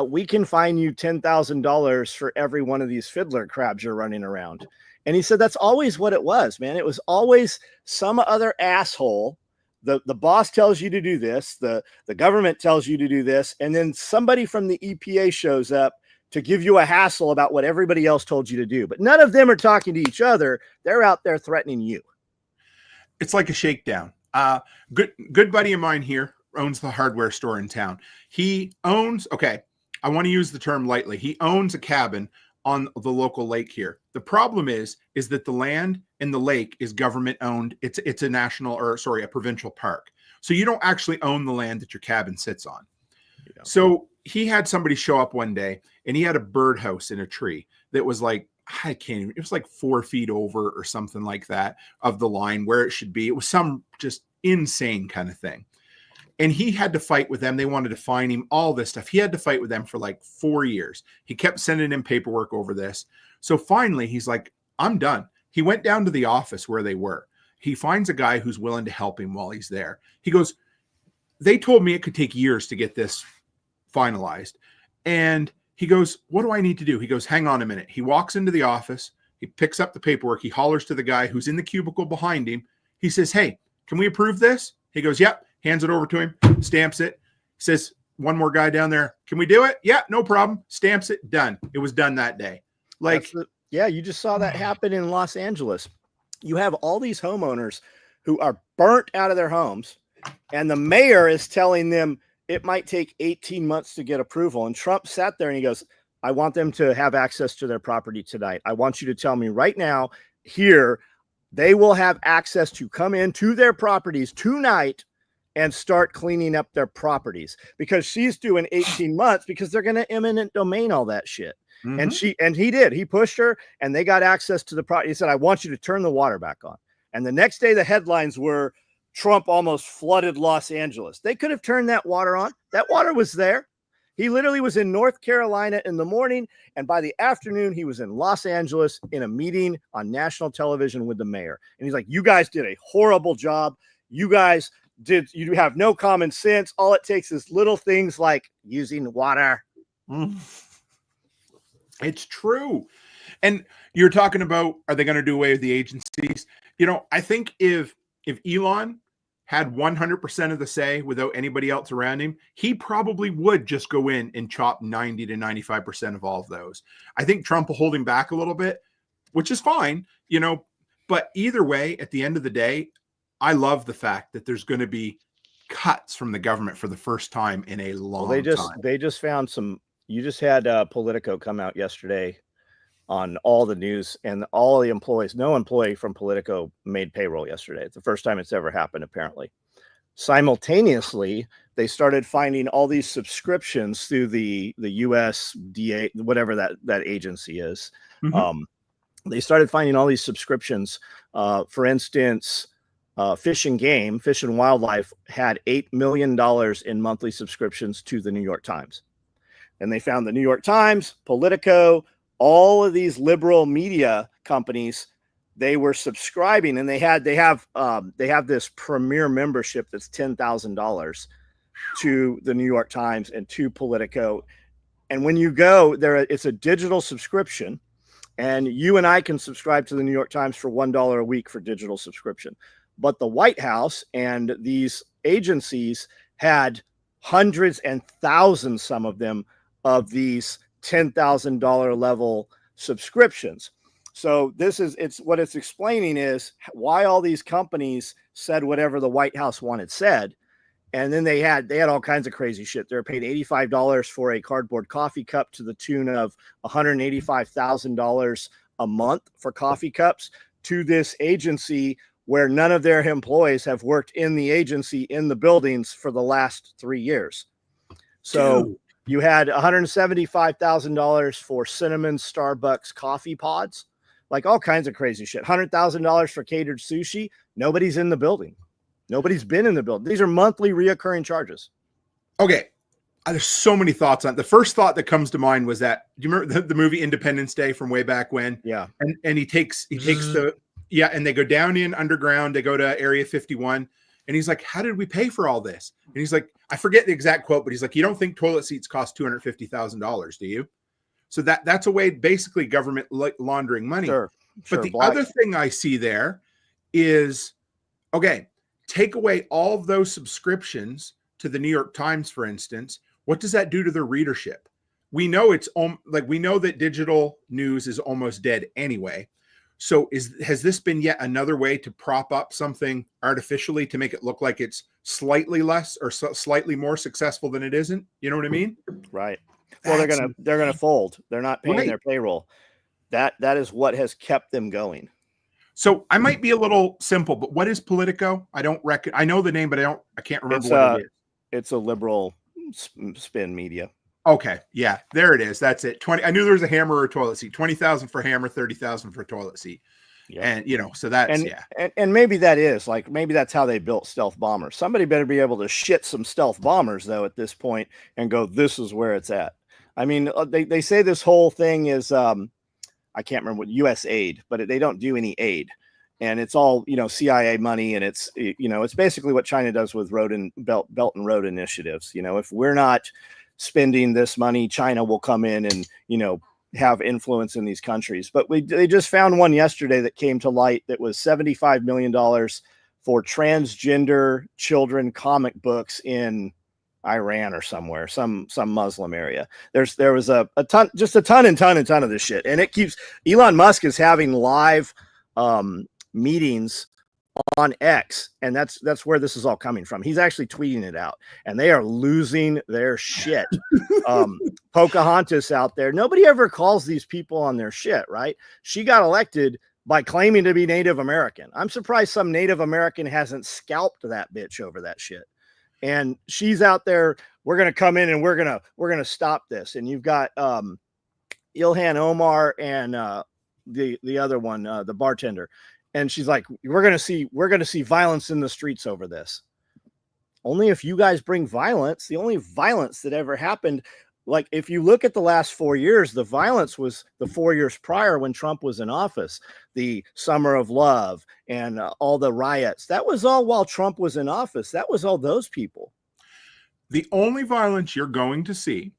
we can fine you $10,000 for every one of these fiddler crabs you're running around. And he said, that's always what it was, man. It was always some other asshole. The boss tells you to do this. The government tells you to do this. And then somebody from the EPA shows up to give you a hassle about what everybody else told you to do. But none of them are talking to each other. They're out there threatening you. It's like a shakedown. Good buddy of mine here owns the hardware store in town. He owns, I want to use the term lightly. He owns a cabin on the local lake here. The problem is that the land in the lake is government owned. It's a provincial park. So you don't actually own the land that your cabin sits on. Yeah. So he had somebody show up one day and he had a birdhouse in a tree that was like, it was like 4 feet over or something like that of the line where it should be. It was some just insane kind of thing. And he had to fight with them. They wanted to fine him, all this stuff. He had to fight with them for like 4 years. He kept sending in paperwork over this. So finally, he's like, I'm done. He went down to the office where they were. He finds a guy who's willing to help him while he's there. He goes, they told me it could take years to get this finalized. And he goes, what do I need to do? He goes, hang on a minute. He walks into the office. He picks up the paperwork. He hollers to the guy who's in the cubicle behind him. He says, hey, can we approve this? He goes, yep. Hands it over to him, stamps it, says, one more guy down there, can we do it? Yeah, no problem. Stamps it, done. It was done that day. You just saw that happen in Los Angeles. You have all these homeowners who are burnt out of their homes, and the mayor is telling them, it might take 18 months to get approval. And Trump sat there and he goes, I want them to have access to their property tonight. I want you to tell me right now here, they will have access to come into their properties tonight and start cleaning up their properties, because she's doing 18 months because they're going to eminent domain all that shit. Mm-hmm. And he did. He pushed her and they got access to the property. He said, I want you to turn the water back on. And the next day, the headlines were Trump almost flooded Los Angeles. They could have turned that water on. That water was there. He literally was in North Carolina in the morning, and by the afternoon, he was in Los Angeles in a meeting on national television with the mayor. And he's like, you guys did a horrible job. You have no common sense. All it takes is little things like using water. It's true. And you're talking about, are they going to do away with the agencies? I think if Elon had 100% of the say without anybody else around him, he probably would just go in and chop 90 to 95% of all of those. I think Trump will hold him back a little bit, which is fine, but either way, at the end of the day, I love the fact that there's going to be cuts from the government for the first time in a long time. They just found some, you just had Politico come out yesterday on all the news, and all the employees, no employee from Politico made payroll yesterday. It's the first time it's ever happened, apparently. Simultaneously, they started finding all these subscriptions through the USDA, whatever that agency is. Mm-hmm. They started finding all these subscriptions. For instance, Fish and Wildlife had $8 million in monthly subscriptions to the New York Times. And they found the New York Times, Politico, all of these liberal media companies, they were subscribing, and they have this premier membership that's $10,000 to the New York Times and to Politico. And when you go there, it's a digital subscription, and you and I can subscribe to the New York Times for $1 a week for digital subscription. But the White House and these agencies had hundreds and thousands, some of them, of these $10,000 level subscriptions. So what it's explaining is why all these companies said whatever the White House wanted said. And then they had all kinds of crazy shit. They were paid $85 for a cardboard coffee cup to the tune of $185,000 a month for coffee cups to this agency where none of their employees have worked in the agency in the buildings for the last 3 years. So Dude. You had $175,000 for cinnamon Starbucks coffee pods, like all kinds of crazy shit. $100,000 for catered sushi. Nobody's in the building. Nobody's been in the building. These are monthly reoccurring charges. Okay. There's so many thoughts on it. The first thought that comes to mind was that, do you remember the movie Independence Day from way back when? Yeah. And he takes and they go down in underground, they go to Area 51. And he's like, how did we pay for all this? And he's like, I forget the exact quote, but he's like, you don't think toilet seats cost $250,000, do you? So that's a way, basically government laundering money. Sure. But the other thing I see there is, okay, take away all of those subscriptions to the New York Times, for instance. What does that do to their readership? We know we know that digital news is almost dead anyway. So has this been yet another way to prop up something artificially to make it look like it's slightly less or slightly more successful than it isn't? You know what I mean? Right. Well, they're gonna fold. They're not paying their payroll. That is what has kept them going. So I might be a little simple, but what is Politico? I know the name, but I can't remember what it is. It's a liberal spin media. Okay, yeah, there it is. That's it. 20. I knew there was a hammer or a toilet seat. 20,000 for hammer, 30,000 for a toilet seat. Yeah. And so that's and maybe that's how they built stealth bombers. Somebody better be able to shit some stealth bombers though at this point and go, this is where it's at. I mean, they say this whole thing is I can't remember what U.S. aid, but they don't do any aid, and it's all CIA money, and it's it's basically what China does with Belt and Road initiatives. If we're not spending this money, China will come in and have influence in these countries. But they just found one yesterday that came to light that was $75 million for transgender children comic books in Iran or somewhere, some Muslim area. There was a ton of this shit, and it keeps. Elon Musk is having live meetings on X, and that's where this is all coming from. He's actually tweeting it out, and they are losing their shit. Pocahontas out there, nobody ever calls these people on their shit, right? She got elected by claiming to be Native American. I'm surprised some Native American hasn't scalped that bitch over that shit. And she's out there, we're gonna come in and we're gonna stop this. And you've got Ilhan Omar and the other one, the bartender. And she's like, we're going to see violence in the streets over this. Only if you guys bring violence. The only violence that ever happened, like if you look at the last 4 years, the violence was the 4 years prior when Trump was in office, the Summer of Love and all the riots. That was all while Trump was in office. That was all those people. The only violence you're going to see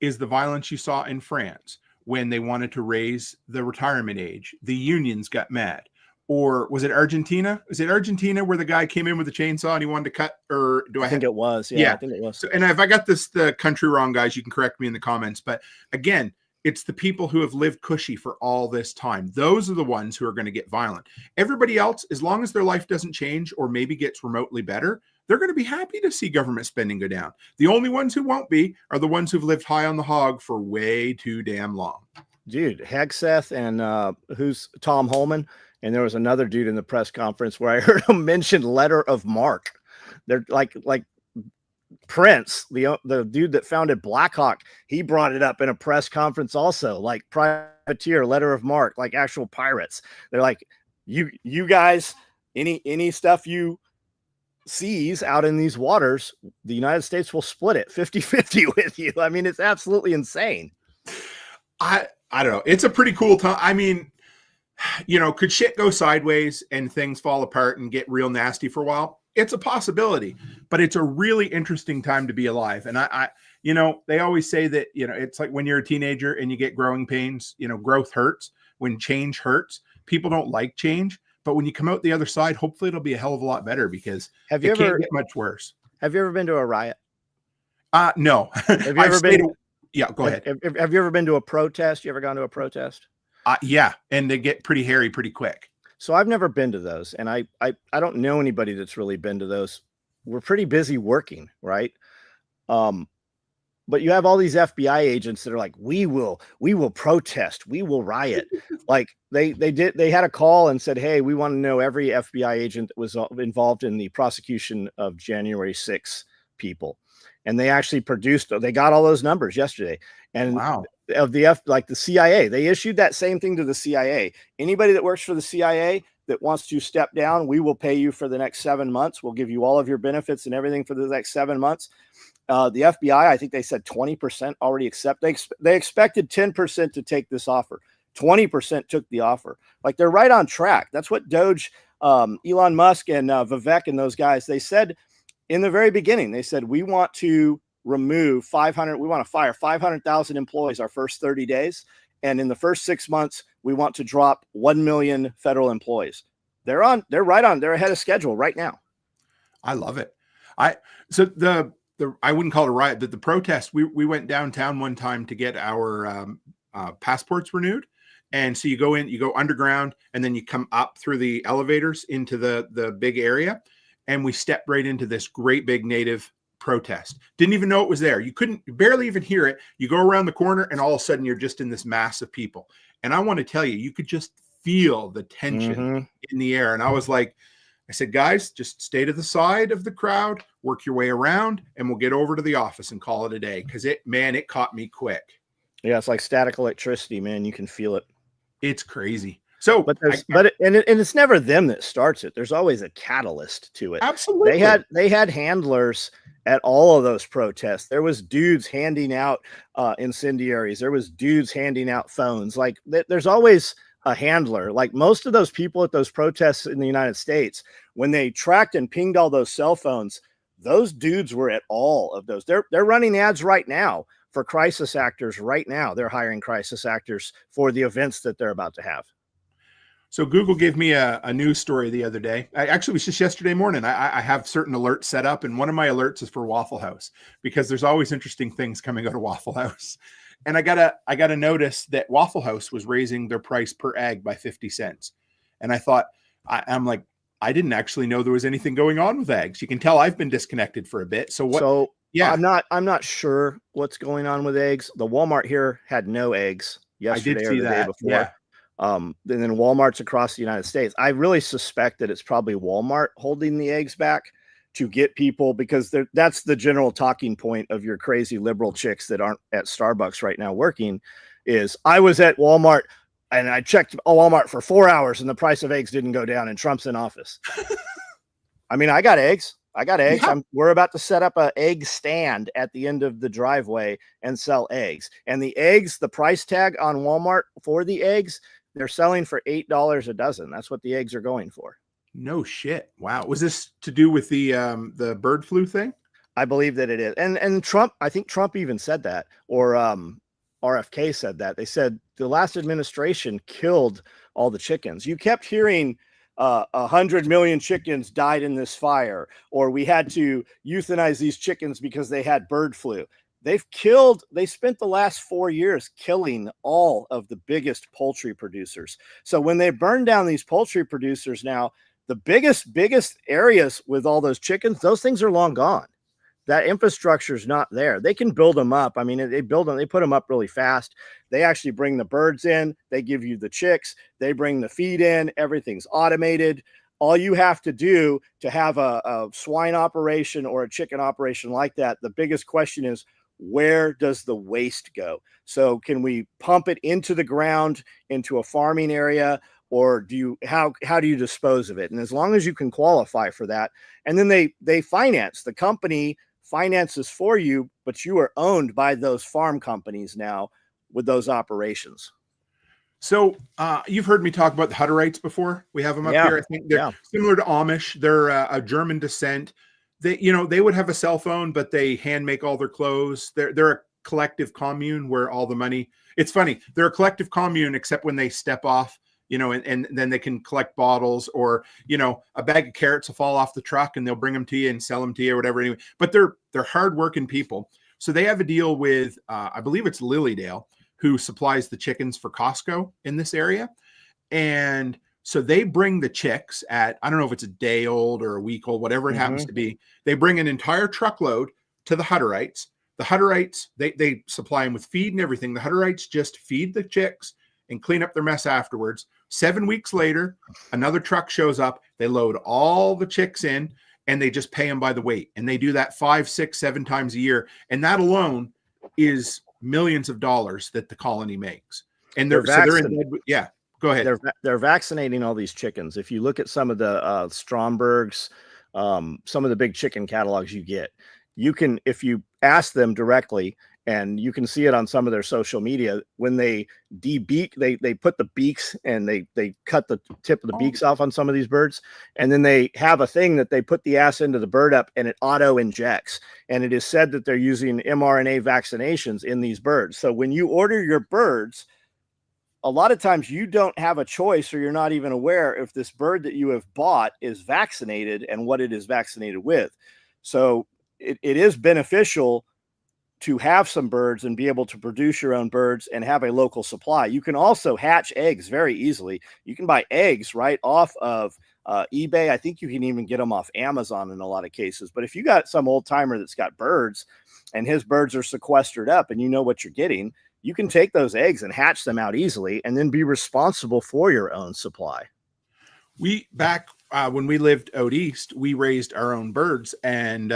is the violence you saw in France when they wanted to raise the retirement age. The unions got mad. Or was it Argentina? Was it Argentina where the guy came in with a chainsaw and he wanted to cut? Or I think it was. Yeah, I think it was. So, and if I got the country wrong, guys, you can correct me in the comments. But again, it's the people who have lived cushy for all this time. Those are the ones who are going to get violent. Everybody else, as long as their life doesn't change or maybe gets remotely better, they're going to be happy to see government spending go down. The only ones who won't be are the ones who've lived high on the hog for way too damn long. Dude, Hegseth and who's Tom Holman? And there was another dude in the press conference where I heard him mention letter of marque. They're like Prince, the dude that founded Blackhawk. He brought it up in a press conference also, like privateer, letter of marque, like actual pirates. They're like, you guys, any stuff you seize out in these waters, the United States will split it 50-50 with you. I mean, it's absolutely insane. I don't know. It's a pretty cool time. I mean, you know, could shit go sideways and things fall apart and get real nasty for a while? It's a possibility, but it's a really interesting time to be alive. And I you know, they always say that, you know, it's like when you're a teenager and you get growing pains, you know, growth hurts. When change hurts, people don't like change. But when you come out the other side, hopefully it'll be a hell of a lot better because it can't get much worse. Have you ever been to a riot? No. Have you ever been? Yeah, go ahead. Have you ever been to a protest? You ever gone to a protest? Yeah, and they get pretty hairy pretty quick. So I've never been to those, and I don't know anybody that's really been to those. We're pretty busy working, right? But you have all these FBI agents that are like, we will protest, we will riot. Like they had a call and said, hey, we want to know every FBI agent that was involved in the prosecution of January 6th people. And they actually they got all those numbers yesterday. And wow. Of like the CIA, they issued that same thing to the CIA. Anybody that works for the CIA that wants to step down, we will pay you for the next 7 months. We'll give you all of your benefits and everything for the next 7 months. The FBI, I think they said 20% already accept. They expected 10% to take this offer. 20% took the offer. Like they're right on track. That's what Doge, Elon Musk and Vivek and those guys, they said in the very beginning, they said, we want to remove 500. We want to fire 500,000 employees our first 30 days. And in the first 6 months, we want to drop 1 million federal employees. They're ahead of schedule right now. I love it. I wouldn't call it a riot, but the protest, we went downtown one time to get our passports renewed. And so you go underground and then you come up through the elevators into the big area. And we stepped right into this great big native protest. Didn't even know it was there. You barely even hear it. You go around the corner and all of a sudden you're just in this mass of people. And I want to tell you, you could just feel the tension in the air. And I said, guys, just stay to the side of the crowd, work your way around, and we'll get over to the office and call it a day. Because it caught me quick. Yeah, it's like static electricity, man. You can feel it. It's crazy. So, it's never them that starts it. There's always a catalyst to it. Absolutely. They had handlers at all of those protests. There was dudes handing out incendiaries. There was dudes handing out phones. Like there's always a handler. Like most of those people at those protests in the United States, when they tracked and pinged all those cell phones, those dudes were at all of those. They're running ads right now for crisis actors right now. They're hiring crisis actors for the events that they're about to have. So Google gave me a news story the other day. It was just yesterday morning. I have certain alerts set up, and one of my alerts is for Waffle House because there's always interesting things coming out of Waffle House. And I gotta notice that Waffle House was raising their price per egg by 50 cents. And I thought, I'm like, I didn't actually know there was anything going on with eggs. You can tell I've been disconnected for a bit. So what? So Yeah, I'm not sure what's going on with eggs. The Walmart here had no eggs I did yesterday or see the day that. before. Yeah. And then Walmart's across the United States. I really suspect that it's probably Walmart holding the eggs back to get people, because that's the general talking point of your crazy liberal chicks that aren't at Starbucks right now working is, I was at Walmart and I checked Walmart for 4 hours and the price of eggs didn't go down and Trump's in office. I mean, I got eggs. Yeah. We're about to set up an egg stand at the end of the driveway and sell eggs. And the eggs, the price tag on Walmart for the eggs, they're selling for $8 a dozen. That's what the eggs are going for. No shit. Wow. Was this to do with the bird flu thing? I believe that it is. And Trump, I think Trump even said that, or RFK said that. They said the last administration killed all the chickens. You kept hearing 100 million chickens died in this fire, or we had to euthanize these chickens because they had bird flu. They spent the last 4 years killing all of the biggest poultry producers. So when they burn down these poultry producers now, the biggest areas with all those chickens, those things are long gone. That infrastructure is not there. They can build them up. I mean, they build them, they put them up really fast. They actually bring the birds in. They give you the chicks. They bring the feed in. Everything's automated. All you have to do to have a swine operation or a chicken operation like that, the biggest question is, where does the waste go? So can we pump it into the ground, into a farming area, or how do you dispose of it? And as long as you can qualify for that, and then they finance, the company finances for you, but you are owned by those farm companies now with those operations. So you've heard me talk about the Hutterites before. We have them up here. I think they're similar to Amish. They're a German descent. They would have a cell phone, but they hand make all their clothes. They're a collective commune where all the money. It's funny. They're a collective commune, except when they step off. And then they can collect bottles, or, a bag of carrots will fall off the truck and they'll bring them to you and sell them to you or whatever. Anyway, but they're hardworking people. So they have a deal with, I believe it's Lilydale, who supplies the chickens for Costco in this area. And so they bring the chicks at, I don't know if it's a day old or a week old, whatever it happens to be. They bring an entire truckload to the Hutterites. The Hutterites, they supply them with feed and everything. The Hutterites just feed the chicks and clean up their mess afterwards. 7 weeks later, another truck shows up. They load all the chicks in and they just pay them by the weight. And they do that 5, 6, 7 times a year. And that alone is millions of dollars that the colony makes. And they're in, yeah, go ahead. They're vaccinating all these chickens. If you look at some of the Strombergs, some of the big chicken catalogs you can, if you ask them directly, and you can see it on some of their social media, when they debeak, they put the beaks and they cut the tip of the beaks off on some of these birds. And then they have a thing that they put the ass into the bird up and it auto injects. And it is said that they're using mRNA vaccinations in these birds. So when you order your birds, a lot of times you don't have a choice, or you're not even aware if this bird that you have bought is vaccinated and what it is vaccinated with. So it is beneficial to have some birds and be able to produce your own birds and have a local supply. You can also hatch eggs very easily. You can buy eggs right off of eBay. I think you can even get them off Amazon in a lot of cases. But if you got some old timer that's got birds and his birds are sequestered up and you know what you're getting, you can take those eggs and hatch them out easily and then be responsible for your own supply. When we lived out east, we raised our own birds, and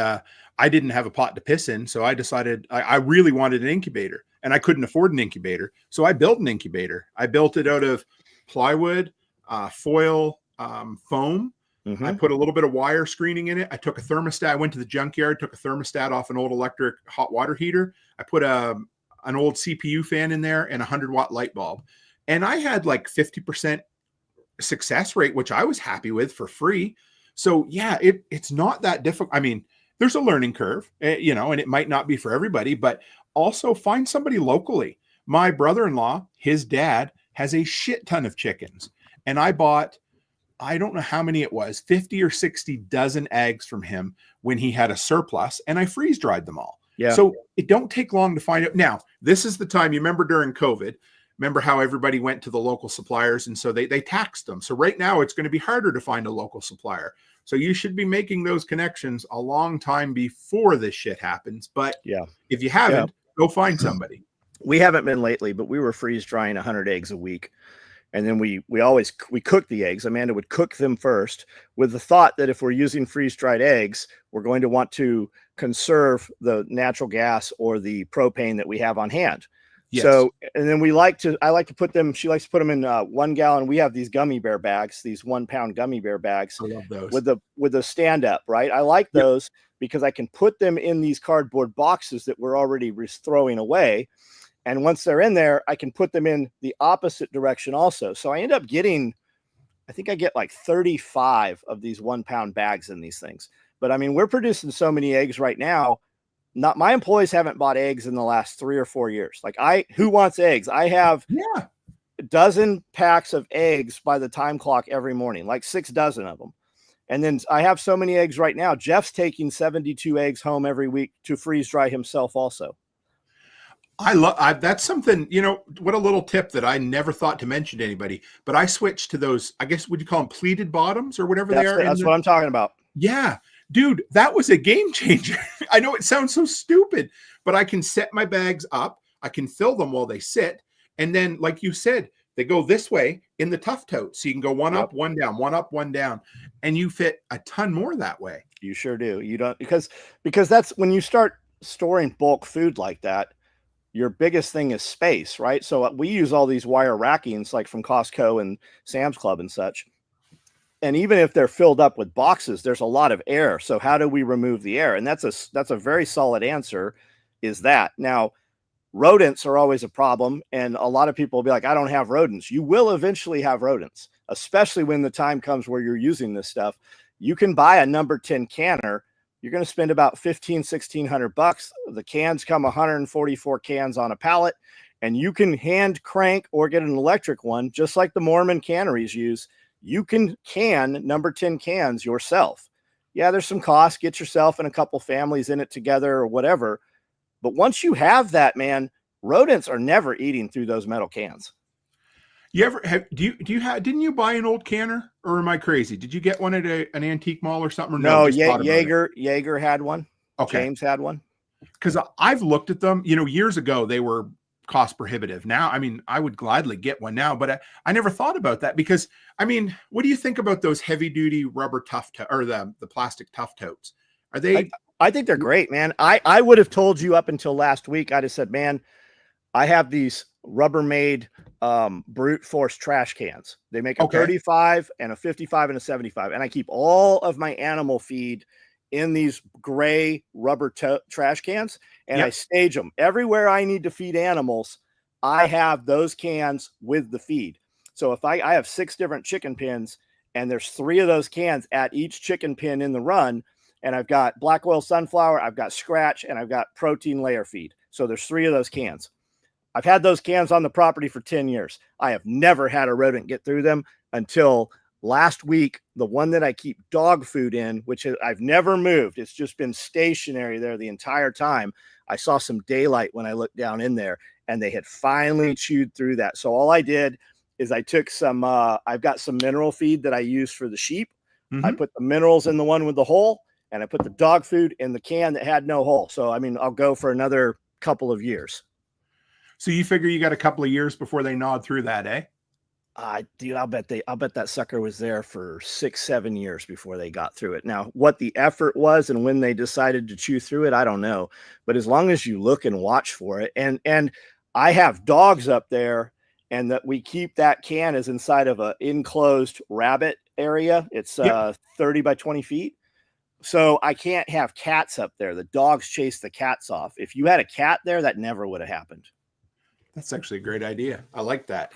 I didn't have a pot to piss in. So I decided I really wanted an incubator, and I couldn't afford an incubator. So I built an incubator. I built it out of plywood, foil, foam. Mm-hmm. I put a little bit of wire screening in it. I took a thermostat. I went to the junkyard, took a thermostat off an old electric hot water heater. I put an old CPU fan in there and a 100-watt light bulb. And I had like 50% success rate, which I was happy with for free. So yeah, it's not that difficult. I mean, there's a learning curve, and it might not be for everybody, but also find somebody locally. My brother-in-law, his dad has a shit ton of chickens, and I bought, I don't know how many it was, 50 or 60 dozen eggs from him when he had a surplus, and I freeze dried them all. Yeah. So it don't take long to find out. Now, this is the time, you remember during COVID, remember how everybody went to the local suppliers, and so they taxed them. So right now it's going to be harder to find a local supplier. So you should be making those connections a long time before this shit happens. But Yeah, if you haven't, go find somebody. we haven't been lately, but we were freeze drying 100 eggs a week. And then we cook the eggs. Amanda would cook them first with the thought that if we're using freeze dried eggs, we're going to want to conserve the natural gas or the propane that we have on hand. Yes. So, and then I like to put them, she likes to put them in 1 gallon. We have these gummy bear bags, these 1 pound gummy bear bags. I love those. With the stand up, right? I like those because I can put them in these cardboard boxes that we're already throwing away. And once they're in there, I can put them in the opposite direction also. So I end up getting, I think I get like 35 of these 1 pound bags in these things. But I mean, we're producing so many eggs right now. My employees haven't bought eggs in the last 3 or 4 years. Like who wants eggs? I have a dozen packs of eggs by the time clock every morning, like 6 dozen of them. And then I have so many eggs right now. Jeff's taking 72 eggs home every week to freeze dry himself also. That's something, what a little tip that I never thought to mention to anybody, but I switched to those, I guess, would you call them pleated bottoms or whatever they are? That's what I'm talking about. Yeah, dude, that was a game changer. I know it sounds so stupid, but I can set my bags up. I can fill them while they sit. And then, like you said, they go this way in the tough tote. So you can go one up, one down, one up, one down, and you fit a ton more that way. You sure do. You don't, because that's when you start storing bulk food like that, your biggest thing is space, right? So we use all these wire rackings like from Costco and Sam's Club and such. And even if they're filled up with boxes, there's a lot of air. So how do we remove the air? And that's a very solid answer, is that. Now, rodents are always a problem. And a lot of people will be like, I don't have rodents. You will eventually have rodents, especially when the time comes where you're using this stuff. You can buy a number 10 canner. You're going to spend about $1,600. The cans come 144 cans on a pallet, and you can hand crank or get an electric one, just like the Mormon canneries use. You can can number 10 cans yourself. Yeah, there's some cost. Get yourself and a couple families in it together or whatever. But once you have that, man, rodents are never eating through those metal cans. You ever have? Didn't you buy an old canner, or am I crazy? Did you get one at an antique mall or something? Or no, Jaeger had one. Okay, James had one. Because I've looked at them. Years ago they were cost prohibitive. Now, I mean, I would gladly get one now, but I never thought about that because, I mean, what do you think about those heavy duty rubber or the plastic tough totes? Are they? I think they're great, man. I would have told you up until last week. I'd have said, man, I have these Rubbermaid brute force trash cans. They make a 35 and a 55 and a 75, and I keep all of my animal feed in these gray rubber trash cans, and I stage them everywhere I need to feed animals. I have those cans with the feed. So if I have 6 different chicken pens, and there's 3 of those cans at each chicken pen in the run, and I've got black oil sunflower, I've got scratch, and I've got protein layer feed. So there's 3 of those cans. I've had those cans on the property for 10 years. I have never had a rodent get through them until last week. The one that I keep dog food in, which I've never moved, it's just been stationary there the entire time. I saw some daylight when I looked down in there, and they had finally chewed through that. So all I did is I took some, I've got some mineral feed that I use for the sheep. Mm-hmm. I put the minerals in the one with the hole, and I put the dog food in the can that had no hole. So, I mean, I'll go for another couple of years. So you figure you got a couple of years before they gnawed through that, eh? Dude, I'll bet that sucker was there for 6-7 years before they got through it. Now, what the effort was and when they decided to chew through it, I don't know. But as long as you look and watch for it, and I have dogs up there, and that we keep that can is inside of an enclosed rabbit area. It's 30 by 20 feet. So I can't have cats up there. The dogs chase the cats off. If you had a cat there, that never would have happened. That's actually a great idea. I like that.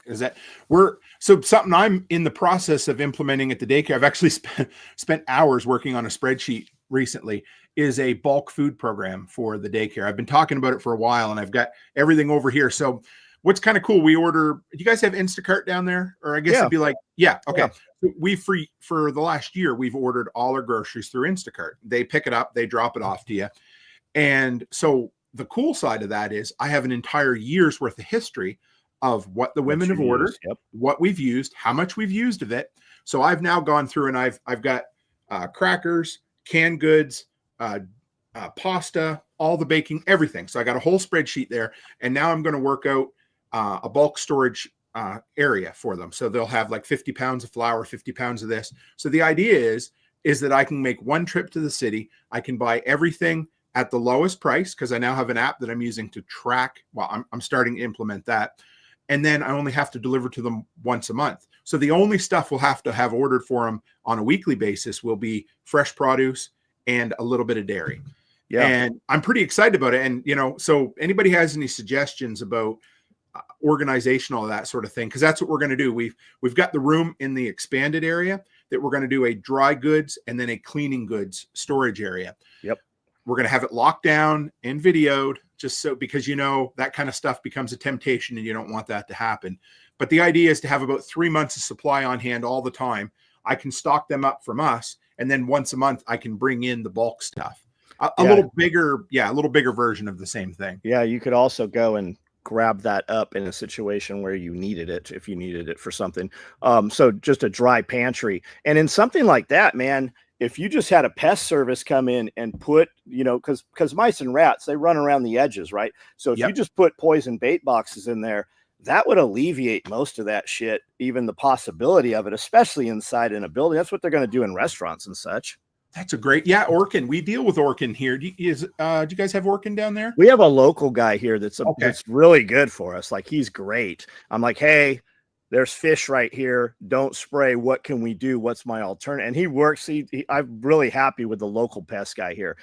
Something I'm in the process of implementing at the daycare. I've actually spent hours working on a spreadsheet recently, is a bulk food program for the daycare. I've been talking about it for a while, and I've got everything over here. So what's kind of cool, do you guys have Instacart down there? Or I guess it'd be like, okay. Yeah. For the last year, we've ordered all our groceries through Instacart. They pick it up, they drop it off to you. And so the cool side of that is I have an entire year's worth of history of what the women have ordered, what we've used, how much we've used of it. So I've now gone through and I've got crackers, canned goods, pasta, all the baking, everything. So I got a whole spreadsheet there. And now I'm going to work out a bulk storage area for them. So they'll have like 50 pounds of flour, 50 pounds of this. So the idea is that I can make one trip to the city. I can buy everything at the lowest price because I now have an app that I'm using to track. Well, I'm starting to implement that. And then I only have to deliver to them once a month. So the only stuff we'll have to have ordered for them on a weekly basis will be fresh produce and a little bit of dairy. Yeah. And I'm pretty excited about it. And, you know, so anybody has any suggestions about organization, all that sort of thing, because that's what we're going to do. We've got the room in the expanded area that we're going to do a dry goods and then a cleaning goods storage area. Yep. We're going to have it locked down and videoed just so, because, you know, that kind of stuff becomes a temptation and you don't want that to happen. But the idea is to have about 3 months of supply on hand all the time. I can stock them up from us. And then once a month, I can bring in the bulk stuff. A little bigger version of the same thing. Yeah. You could also go and grab that up in a situation where you needed it, if you needed it for something. So just a dry pantry. And in something like that, man, if you just had a pest service come in and put, you know, because mice and rats, they run around the edges, right? So if you just put poison bait boxes in there, that would alleviate most of that shit, even the possibility of it, especially inside in a building. That's what they're going to do in restaurants and such. That's a great, Orkin. We deal with Orkin here. Do you guys have Orkin down there? We have a local guy here that's really good for us. Like, he's great. I'm like, hey, there's fish right here. Don't spray. What can we do? What's my alternative? And he works. I'm really happy with the local pest guy here.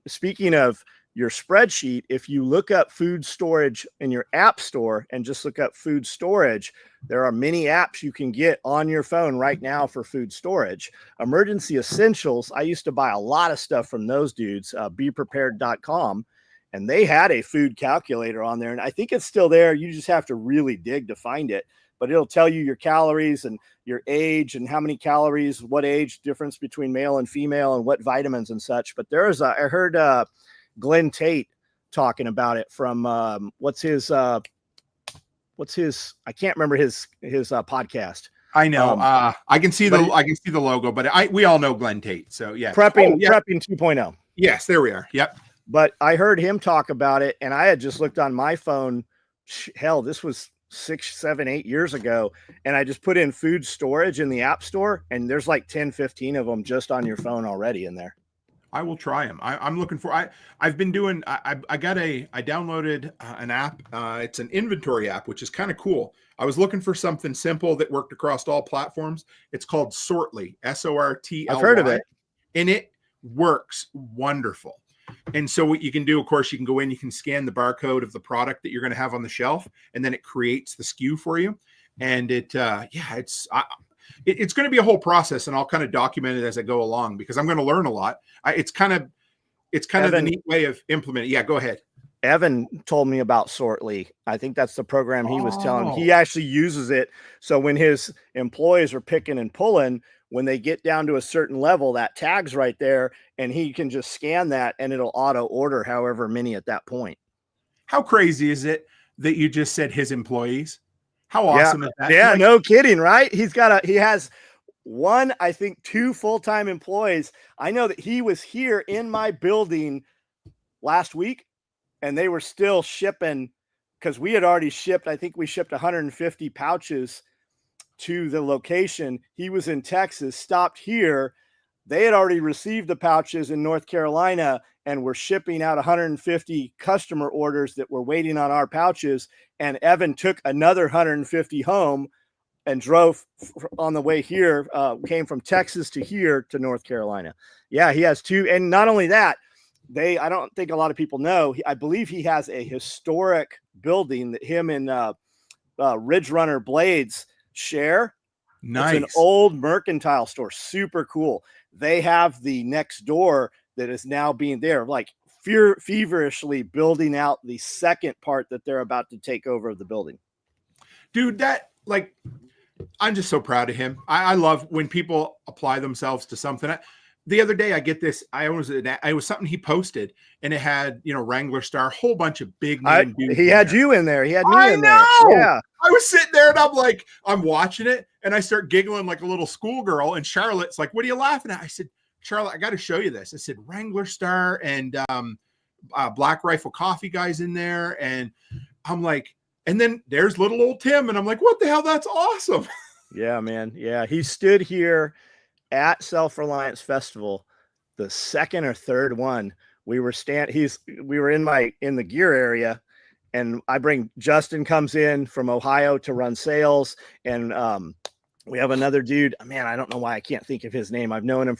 Speaking of your spreadsheet, if you look up food storage in your app store and just look up food storage, there are many apps you can get on your phone right now for food storage. Emergency Essentials, I used to buy a lot of stuff from those dudes, beprepared.com, and they had a food calculator on there. And I think it's still there. You just have to really dig to find it. But it'll tell you your calories and your age and how many calories, what age difference between male and female, and what vitamins and such. But I heard Glenn Tate talking about it from what's his I can't remember his podcast. I know. I can see the logo, but we all know Glenn Tate. So yeah. Prepping 2.0. Yes, there we are. Yep. But I heard him talk about it, and I had just looked on my phone. Hell, this was 6, 7, 8 years ago. And I just put in food storage in the app store, and there's like 10, 15 of them just on your phone already in there. I will try them. I'm looking for, I've been doing, I downloaded an app. It's an inventory app, which is kind of cool. I was looking for something simple that worked across all platforms. It's called Sortly, Sortly. I've heard of it. And it works wonderful. And so what you can do, of course, you can go in, you can scan the barcode of the product that you're going to have on the shelf, and then it creates the SKU for you. And it's going to be a whole process, and I'll kind of document it as I go along because I'm going to learn a lot. It's kind of the neat way of implementing. Yeah, go ahead. Evan told me about Sortly. I think that's the program he was telling. He actually uses it. So when his employees are picking and pulling, when they get down to a certain level, that tag's right there, and he can just scan that and it'll auto order however many at that point. How crazy is it that you just said his employees? How awesome is that? Yeah, no kidding, right? He has one, I think 2 full-time employees. I know that he was here in my building last week, and they were still shipping, because we had already shipped, I think we shipped 150 pouches to the location. He was in Texas, stopped here. They had already received the pouches in North Carolina and were shipping out 150 customer orders that were waiting on our pouches. And Evan took another 150 home and drove on the way here, came from Texas to here to North Carolina. Yeah, he has 2. And not only that, I don't think a lot of people know, I believe he has a historic building that him and Ridge Runner Blades share. Nice. It's an old mercantile store. Super cool. They have the next door that is now being there, like feverishly building out the second part that they're about to take over of the building. Dude, I'm just so proud of him. I love when people apply themselves to something. the other day I get this, it was something he posted, and it had, Wrangler Star, a whole bunch of big name dudes. He had you in there. He had me I in know. there. Yeah. I was sitting there and I'm watching it, and I start giggling like a little schoolgirl, and Charlotte's like, "What are you laughing at?" I said, "Charlotte, I got to show you this." I said, "Wrangler Star and Black Rifle Coffee guys in there." And I'm like, and then there's little old Tim, and I'm like, "What the hell? That's awesome." Yeah, man. Yeah. He stood here at Self-Reliance Festival, the second or third one. We were in the gear area, and Justin comes in from Ohio to run sales. And we have another dude, man, I don't know why I can't think of his name. I've known him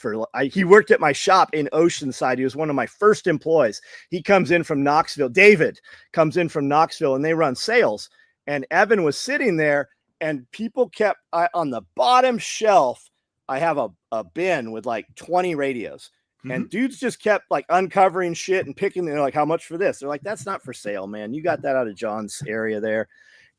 he worked at my shop in Oceanside. He was one of my first employees. He comes in from Knoxville. David comes in from Knoxville, and they run sales. And Evan was sitting there, and people kept on the bottom shelf. I have a bin with like 20 radios, and dudes just kept like uncovering shit and picking. They're like, "How much for this?" They're like, "That's not for sale, man. You got that out of John's area there."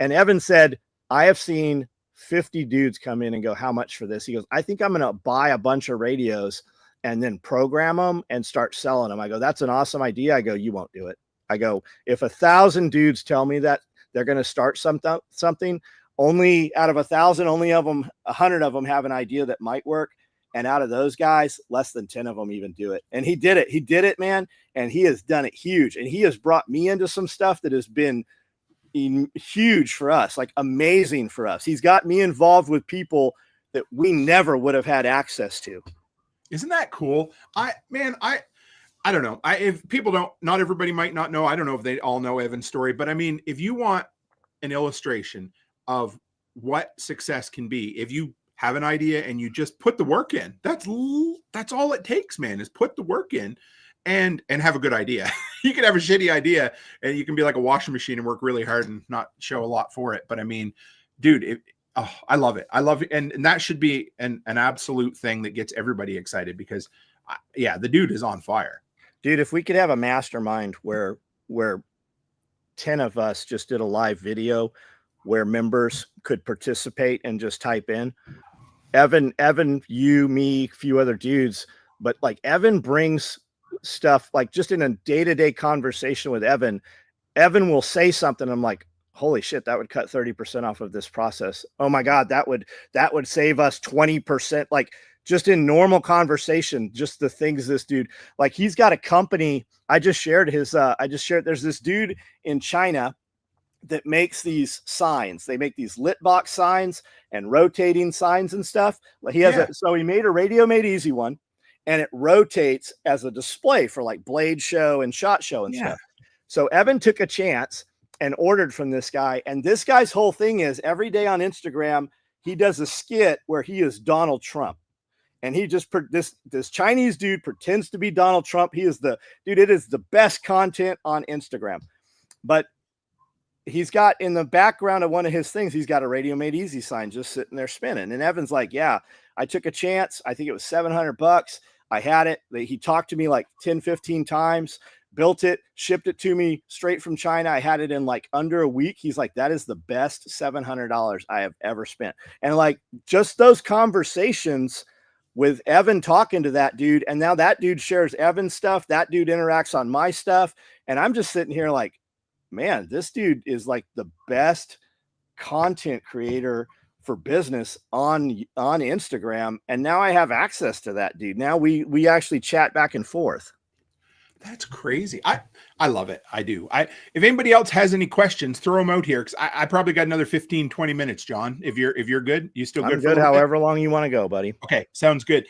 And Evan said, "I have seen 50 dudes come in and go, 'How much for this?'" He goes, "I think I'm going to buy a bunch of radios and then program them and start selling them." I go, "That's an awesome idea." I go, "You won't do it." I go, "If 1,000 dudes tell me that they're going to start something, only out of 1,000, only 100 of them have an idea that might work. And out of those guys, less than 10 of them even do it." And he did it. He did it, man. And he has done it huge. And he has brought me into some stuff that has been huge for us, like amazing for us. He's got me involved with people that we never would have had access to. Isn't that cool? I don't know. If people not everybody might not know. I don't know if they all know Evan's story, but I mean, if you want an illustration of what success can be, if you have an idea and you just put the work in, that's all it takes, man, is put the work in and have a good idea. You can have a shitty idea and you can be like a washing machine and work really hard and not show a lot for it. But I mean, dude, I love it. I love it. And that should be an absolute thing that gets everybody excited, because the dude is on fire. Dude, if we could have a mastermind where 10 of us just did a live video where members could participate and just type in. Evan, you, me, a few other dudes, but like Evan brings stuff, like just in a day-to-day conversation with Evan will say something. I'm like, holy shit, that would cut 30% off of this process. Oh my God, that would save us 20%. Like just in normal conversation, just the things this dude, like he's got a company. There's this dude in China that makes these signs. They make these lit box signs and rotating signs and stuff. So he made a Radio Made Easy one, and it rotates as a display for like Blade Show and SHOT Show and stuff. So Evan took a chance and ordered from this guy. And this guy's whole thing is every day on Instagram, he does a skit where he is Donald Trump. And he just, this Chinese dude pretends to be Donald Trump. It is the best content on Instagram. But he's got in the background of one of his things, he's got a Radio Made Easy sign just sitting there spinning. And Evan's like, "Yeah, I took a chance. I think it was $700. I had it." He talked to me like 10, 15 times, built it, shipped it to me straight from China. I had it in like under a week. He's like, "That is the best $700 I have ever spent." And like just those conversations with Evan talking to that dude. And now that dude shares Evan's stuff. That dude interacts on my stuff. And I'm just sitting here like, man, this dude is like the best content creator for business on Instagram. And now I have access to that dude. Now we actually chat back and forth. That's crazy. I love it. I do. If anybody else has any questions, throw them out here. Cause I probably got another 15, 20 minutes, John. If you're good, you still good? I'm good. However long you want to go, buddy. Okay. Sounds good.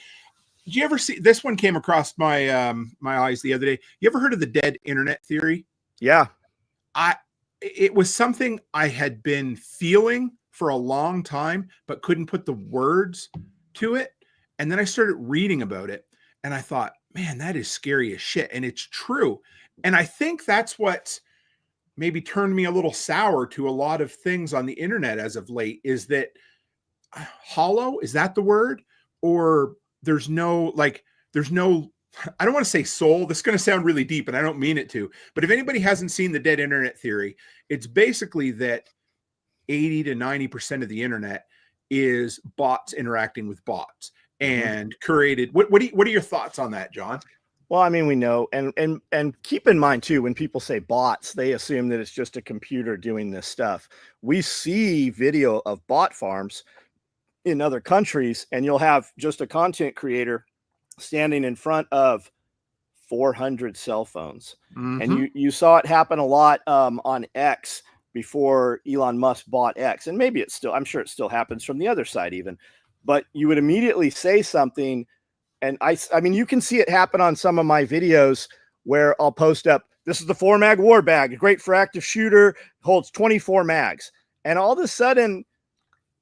Did you ever see, this one came across my, my eyes the other day. You ever heard of the dead internet theory? Yeah. It was something I had been feeling for a long time, but couldn't put the words to it. And then I started reading about it and I thought, man, that is scary as shit. And it's true. And I think that's what maybe turned me a little sour to a lot of things on the internet as of late, is that hollow, is that the word? Or there's no, I don't want to say soul. This is going to sound really deep and I don't mean it to, but if anybody hasn't seen the dead internet theory, it's basically that 80 to 90% of the internet is bots interacting with bots. and curated. What are your thoughts on that, John? Well, I mean, we know, and keep in mind too, when people say bots, they assume that it's just a computer doing this stuff. We see video of bot farms in other countries, and you'll have just a content creator standing in front of 400 cell phones. And you saw it happen a lot on X before Elon Musk bought X. And maybe it's still, I'm sure it still happens from the other side even, but you would immediately say something. And I mean, you can see it happen on some of my videos where I'll post up, this is the 4-mag war bag, great for active shooter, holds 24 mags. And all of a sudden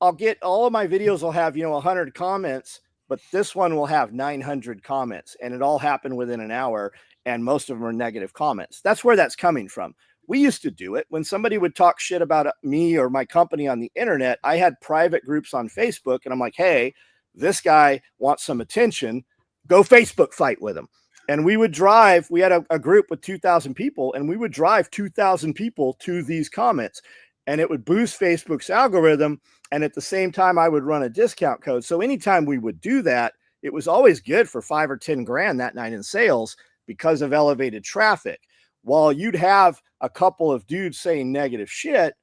I'll get, all of my videos will have, 100 comments, but this one will have 900 comments, and it all happened within an hour. And most of them are negative comments. That's where that's coming from. We used to do it when somebody would talk shit about me or my company on the internet. I had private groups on Facebook, and I'm like, hey, this guy wants some attention. Go Facebook fight with him. And we would drive, we had a group with 2,000 people, and we would drive 2,000 people to these comments, and it would boost Facebook's algorithm. And at the same time, I would run a discount code. So anytime we would do that, it was always good for 5 or 10 grand that night in sales because of elevated traffic. While you'd have a couple of dudes saying negative shit,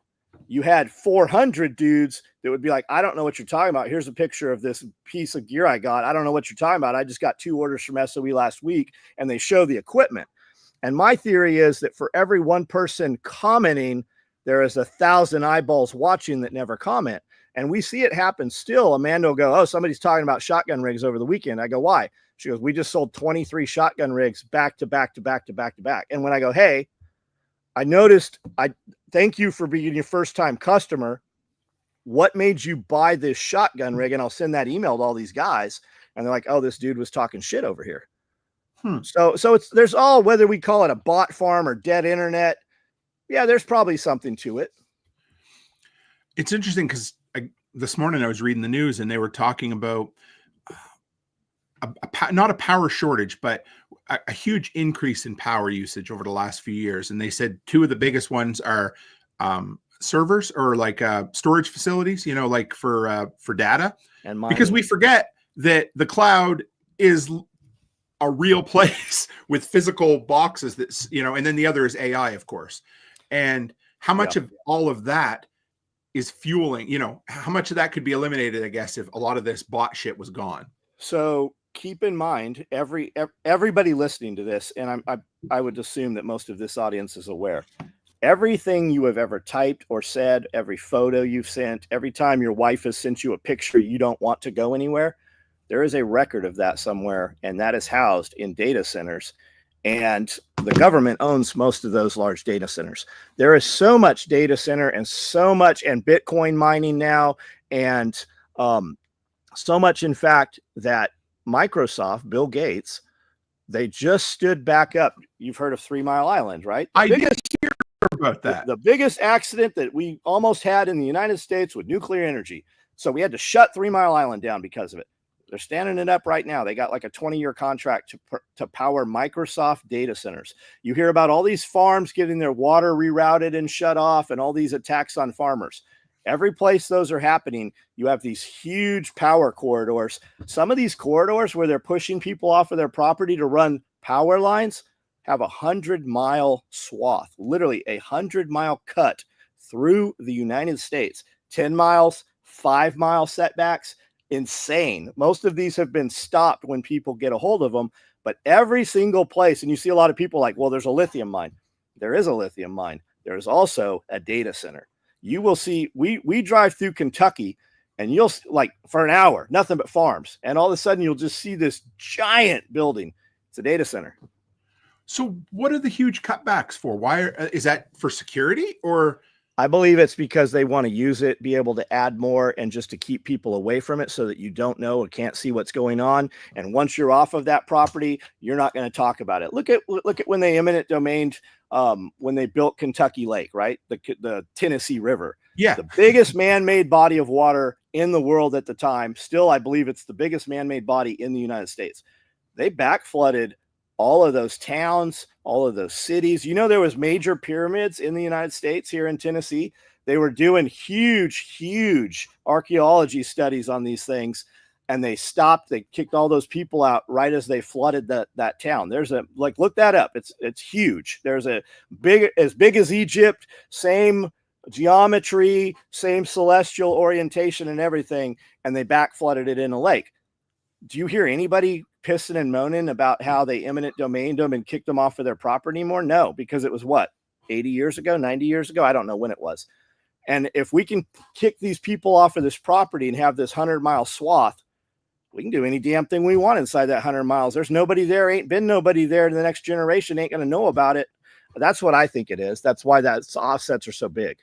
you had 400 dudes that would be like, I don't know what you're talking about. Here's a picture of this piece of gear I got. I don't know what you're talking about. I just got 2 orders from SOE last week, and they show the equipment. And my theory is that for every one person commenting, there is 1,000 eyeballs watching that never comment. And we see it happen still. Amanda will go, oh, somebody's talking about shotgun rigs over the weekend. I go, why? She goes, we just sold 23 shotgun rigs back to back to back to back to back. And when I go, hey, I noticed, I thank you for being your first time customer. What made you buy this shotgun rig? And I'll send that email to all these guys. And they're like, oh, this dude was talking shit over here. So there's all, whether we call it a bot farm or dead internet. Yeah, there's probably something to it. It's interesting because this morning I was reading the news and they were talking about not a power shortage, but a huge increase in power usage over the last few years. And they said 2 of the biggest ones are servers or like storage facilities, like for data. And because we forget that the cloud is a real place with physical boxes that, and then the other is AI, of course. And how much of all of that is fueling, how much of that could be eliminated, I guess, if a lot of this bot shit was gone. So keep in mind, everybody listening to this, and I would assume that most of this audience is aware, everything you have ever typed or said, every photo you've sent, every time your wife has sent you a picture you don't want to go anywhere, there is a record of that somewhere, and that is housed in data centers. And the government owns most of those large data centers. There is so much data center and so much, and Bitcoin mining now, and so much, in fact, that Microsoft, Bill Gates, they just stood back up. You've heard of 3 Mile Island, right? I did hear about that. The biggest accident that we almost had in the United States with nuclear energy. So we had to shut 3 Mile Island down because of it. They're standing it up right now. They got like a 20-year contract to power Microsoft data centers. You hear about all these farms getting their water rerouted and shut off and all these attacks on farmers. Every place those are happening, you have these huge power corridors. Some of these corridors where they're pushing people off of their property to run power lines have 100-mile swath, literally 100-mile cut through the United States. 10 miles, 5-mile setbacks. Insane. Most of these have been stopped when people get a hold of them, but every single place, and you see a lot of people like, well, there's a lithium mine. There is a lithium mine. There is also a data center. You will see, we drive through Kentucky and you'll like for an hour, nothing but farms. And all of a sudden you'll just see this giant building. It's a data center. So what are the huge cutbacks for? Why is that for security or? I believe it's because they want to use it, be able to add more, and just to keep people away from it so that you don't know or can't see what's going on. And once you're off of that property, you're not going to talk about it. Look at when they eminent domained, when they built Kentucky Lake, right? The Tennessee River. Yeah. The biggest man-made body of water in the world at the time. Still, I believe it's the biggest man-made body in the United States. They backflooded all of those towns, all of those cities. There was major pyramids in the United States here in Tennessee. They were doing huge archaeology studies on these things. and they stopped. They kicked all those people out right as they flooded that town. There's a, like, look that up. It's huge. There's a big as Egypt, same geometry, same celestial orientation and everything, and they back flooded it in a lake. Do you hear anybody pissing and moaning about how they eminent domained them and kicked them off of their property anymore? No, because it was what, 80 years ago, 90 years ago? I don't know when it was. And if we can kick these people off of this property and have this 100-mile swath, we can do any damn thing we want inside that 100 miles. There's nobody there, ain't been nobody there. The next generation ain't going to know about it. That's what I think it is. That's why that offsets are so big.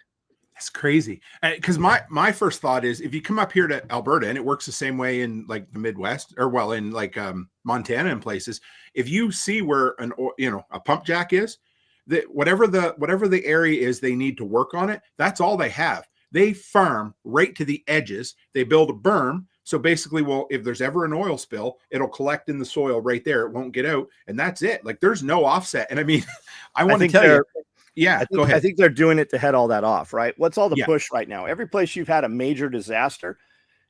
That's crazy. Because my first thought is, if you come up here to Alberta, and it works the same way in like the Midwest, or well, in like Montana and places, if you see where a pump jack is, that whatever the area is they need to work on it, that's all they have. They farm right to the edges. They build a berm. So basically, well, if there's ever an oil spill, it'll collect in the soil right there. It won't get out. And that's it. Like, there's no offset. And I mean, I want to tell you. Yeah, go ahead. I think they're doing it to head all that off, right? What's all the push right now? Every place you've had a major disaster,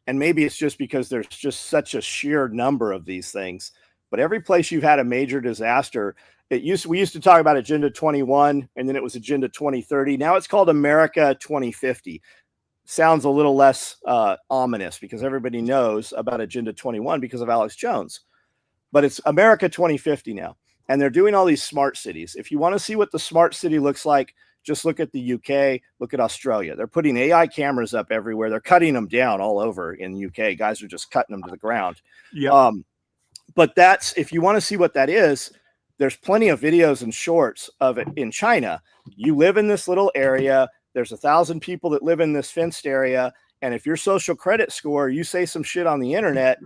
and maybe it's just because there's just such a sheer number of these things, but every place you've had a major disaster, we used to talk about Agenda 21, and then it was Agenda 2030. Now it's called America 2050. Sounds a little less ominous because everybody knows about Agenda 21 because of Alex Jones, but it's America 2050 now. And they're doing all these smart cities. If you want to see what the smart city looks like, just look at the UK, look at Australia. They're putting AI cameras up everywhere. They're cutting them down all over in the UK. Guys are just cutting them to the ground. Yeah. But if you want to see what that is, there's plenty of videos and shorts of it in China. You live in this little area. There's 1,000 people that live in this fenced area. And if your social credit score, you say some shit on the internet,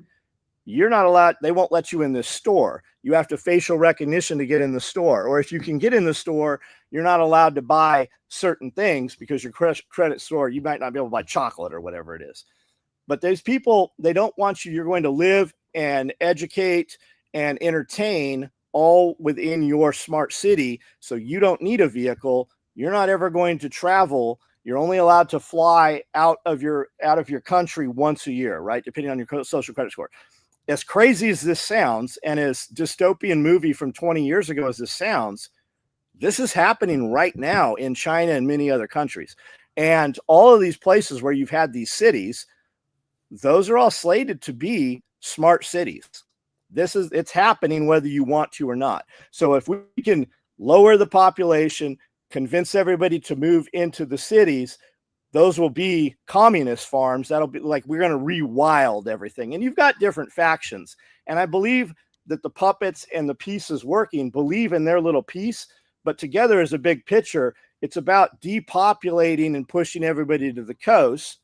you're not allowed. They won't let you in this store. You have to facial recognition to get in the store. Or if you can get in the store, you're not allowed to buy certain things because your credit score, you might not be able to buy chocolate or whatever it is. But those people, they don't want you. You're going to live and educate and entertain all within your smart city. So you don't need a vehicle. You're not ever going to travel. You're only allowed to fly out of your country once a year, right? Depending on your social credit score. As crazy as this sounds, and as dystopian movie from 20 years ago as this sounds, this is happening right now in China and many other countries. And all of these places where you've had these cities, those are all slated to be smart cities. It's happening whether you want to or not. So if we can lower the population, convince everybody to move into the cities, those will be communist farms. That'll be like, we're going to rewild everything. And you've got different factions. And I believe that the puppets and the pieces working believe in their little piece, but together as a big picture, it's about depopulating and pushing everybody to the coast.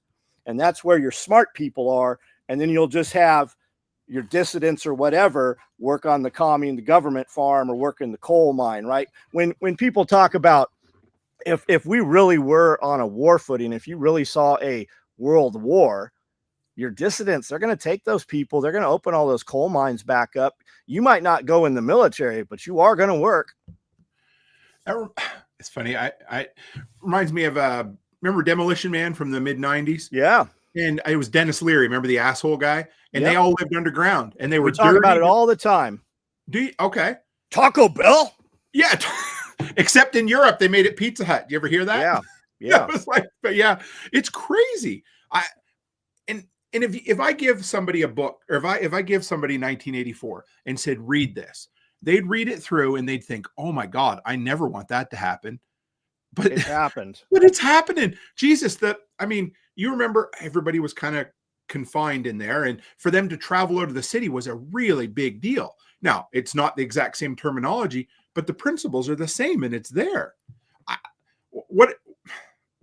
And that's where your smart people are. And then you'll just have your dissidents or whatever work on the government farm or work in the coal mine, right? When people talk about, if we really were on a war footing, if you really saw a world war, your dissidents, they're going to take those people. They're going to open all those coal mines back up. You might not go in the military, but you are going to work. It's funny. I reminds me of remember Demolition Man from the mid 90s? Yeah. And it was Dennis Leary. Remember the asshole guy? And They all lived underground, and they were talking about it all the time. Do you? Okay. Taco Bell? Yeah. Except in Europe, they made it Pizza Hut. You ever hear that? Yeah. It was like, but yeah, it's crazy. And if I give somebody a book, or if I give somebody 1984 and said, read this, they'd read it through and they'd think, oh my God, I never want that to happen. But it happened. But it's happening. Jesus, you remember everybody was kind of confined in there, and for them to travel out of the city was a really big deal. Now, it's not the exact same terminology, but the principles are the same, and it's there. What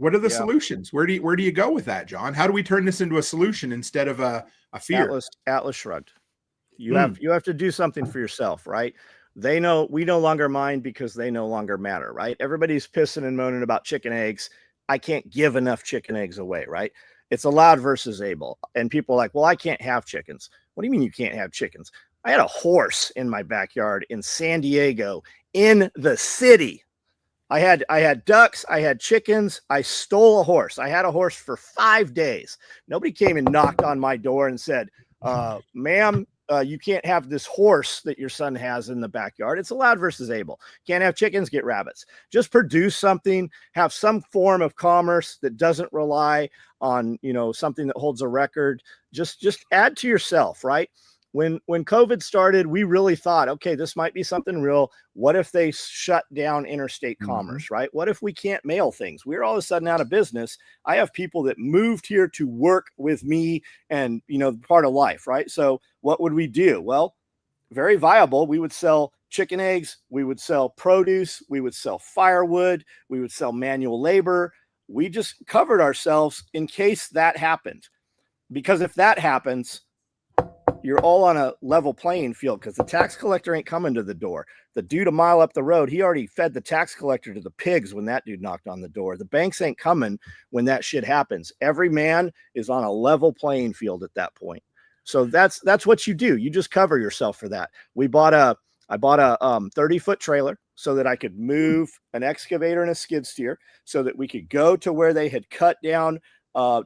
are the solutions? Where do you go with that, John? How do we turn this into a solution instead of a fear? Atlas shrugged. You have to do something for yourself, right? We no longer mind because they no longer matter, right? Everybody's pissing and moaning about chicken eggs. I can't give enough chicken eggs away, right? It's allowed versus able. And people are like, well, I can't have chickens. What do you mean you can't have chickens? I had a horse in my backyard in San Diego, in the city. I had ducks, I had chickens, I stole a horse. I had a horse for 5 days. Nobody came and knocked on my door and said, Ma'am, you can't have this horse that your son has in the backyard. It's allowed versus able. Can't have chickens, get rabbits. Just produce something, have some form of commerce that doesn't rely on, something that holds a record. Just add to yourself, right? When COVID started, we really thought, okay, this might be something real. What if they shut down interstate commerce, right? What if we can't mail things? We're all of a sudden out of business. I have people that moved here to work with me and, part of life, right? So what would we do? Well, very viable. We would sell chicken eggs. We would sell produce. We would sell firewood. We would sell manual labor. We just covered ourselves in case that happened. Because if that happens, you're all on a level playing field because the tax collector ain't coming to the door. The dude a mile up the road, he already fed the tax collector to the pigs when that dude knocked on the door. The banks ain't coming when that shit happens. Every man is on a level playing field at that point. So that's what you do. You just cover yourself for that. I bought a 30-foot trailer so that I could move an excavator and a skid steer so that we could go to where they had cut down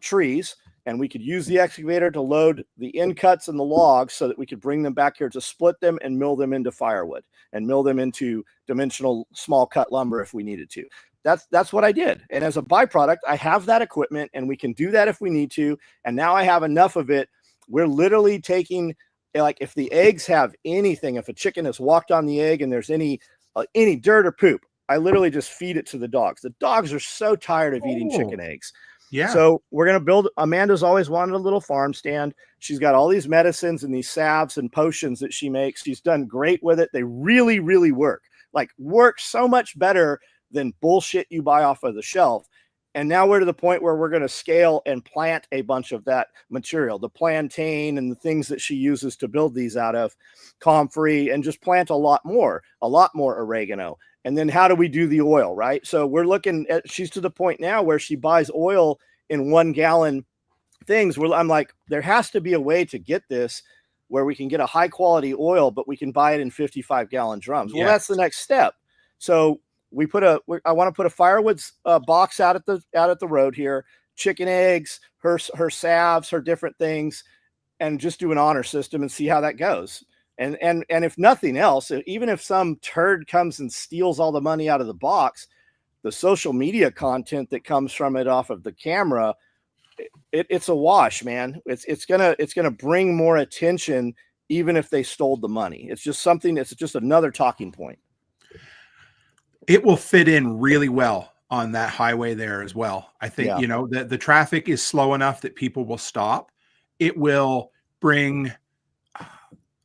trees. And we could use the excavator to load the end cuts and the logs so that we could bring them back here to split them and mill them into firewood and mill them into dimensional small cut lumber if we needed to. That's what I did. And as a byproduct, I have that equipment and we can do that if we need to. And now I have enough of it. We're literally taking, like, if the eggs have anything, if a chicken has walked on the egg and there's any dirt or poop, I literally just feed it to the dogs. The dogs are so tired of eating chicken eggs. Yeah. So we're going to build, Amanda's always wanted a little farm stand. She's got all these medicines and these salves and potions that she makes. She's done great with it. They really, really work so much better than bullshit you buy off of the shelf. And now we're to the point where we're going to scale and plant a bunch of that material, the plantain and the things that she uses to build these out of, comfrey, and just plant a lot more oregano. And then how do we do the oil, right? So we're looking at, she's to the point now where she buys oil in 1 gallon things where I'm like, there has to be a way to get this where we can get a high quality oil, but we can buy it in 55-gallon drums. Well, that's the next step. So I want to put a firewood box out at the road here, chicken eggs, her salves, her different things, and just do an honor system and see how that goes. And if nothing else, even if some turd comes and steals all the money out of the box, the social media content that comes from it off of the camera, it's a wash, man. It's gonna bring more attention, even if they stole the money. It's just something. It's just another talking point. It will fit in really well on that highway there as well. I think, the traffic is slow enough that people will stop. It will bring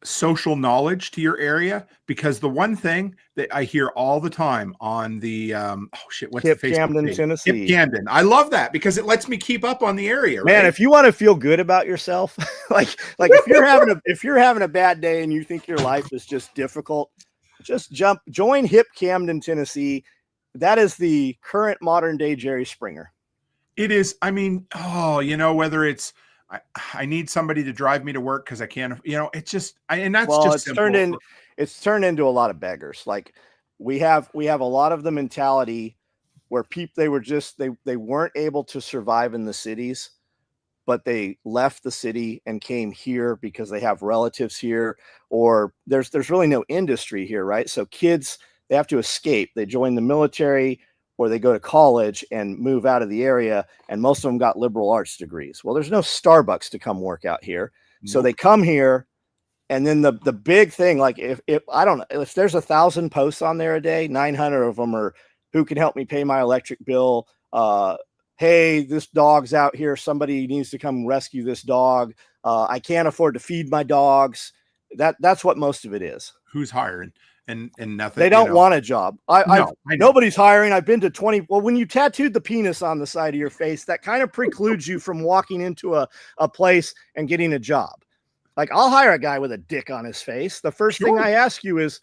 social knowledge to your area, because the one thing that I hear all the time on the what's Hip the Facebook Camden, page? Tennessee. Hip Camden. I love that because it lets me keep up on the area. Man, right? if you want to feel good about yourself, like if you're having a bad day and you think your life is just difficult, just join Hip Camden, Tennessee. That is the current modern day Jerry Springer. It is. I mean, whether it's I need somebody to drive me to work because I can't, it's just, it's turned into a lot of beggars. Like we have a lot of the mentality where people, they weren't able to survive in the cities, but they left the city and came here because they have relatives here, or there's really no industry here. Right. So kids, they have to escape. They join the military, or they go to college and move out of the area. And most of them got liberal arts degrees. Well, there's no Starbucks to come work out here. Nope. So they come here. And then the big thing, like if there's 1,000 posts on there a day, 900 of them are, who can help me pay my electric bill? Hey, this dog's out here. Somebody needs to come rescue this dog. I can't afford to feed my dogs. That's what most of it is. Who's hiring? And nothing. They don't want a job. Nobody's hiring. I've been to 20. Well, when you tattooed the penis on the side of your face, that kind of precludes you from walking into a place and getting a job. Like, I'll hire a guy with a dick on his face. The first thing I ask you is,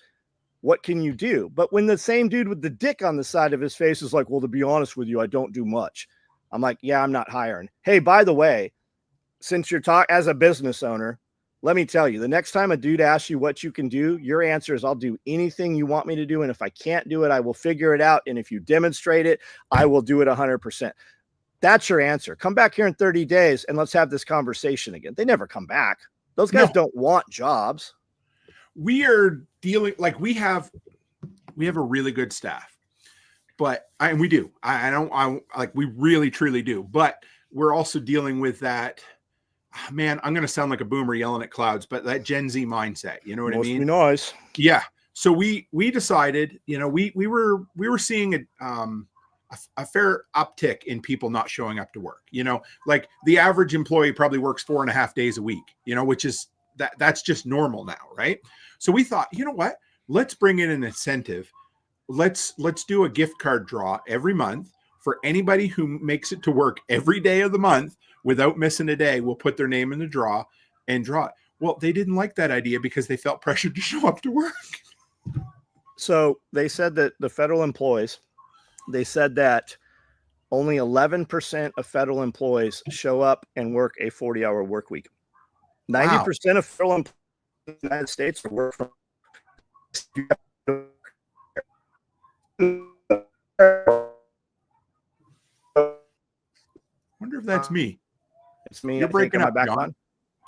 what can you do? But when the same dude with the dick on the side of his face is like, well, to be honest with you, I don't do much. I'm like, yeah, I'm not hiring. Hey, by the way, since you're as a business owner, let me tell you, the next time a dude asks you what you can do, your answer is, I'll do anything you want me to do. And if I can't do it, I will figure it out. And if you demonstrate it, I will do it 100%. That's your answer. Come back here in 30 days and let's have this conversation again. They never come back. Those guys don't want jobs. We are dealing like we have a really good staff, but we do. I like we really truly do. But we're also dealing with that. Man, I'm going to sound like a boomer yelling at clouds, but that Gen Z mindset. You know what I mean? Must be nice. Yeah. So we decided. You know, we were seeing a fair uptick in people not showing up to work. You know, like the average employee probably works 4.5 days a week. You know, which is that's just normal now, right? So we thought, you know what? Let's bring in an incentive. Let's do a gift card draw every month for anybody who makes it to work every day of the month without missing a day. We'll put their name in the draw and draw it. Well, they didn't like that idea because they felt pressured to show up to work. So they said that the federal employees, they said that only 11% of federal employees show up and work a 40-hour work week. 90% of federal employees in the United States are work from. Wonder if that's me. It's me. You're breaking up, back John. on.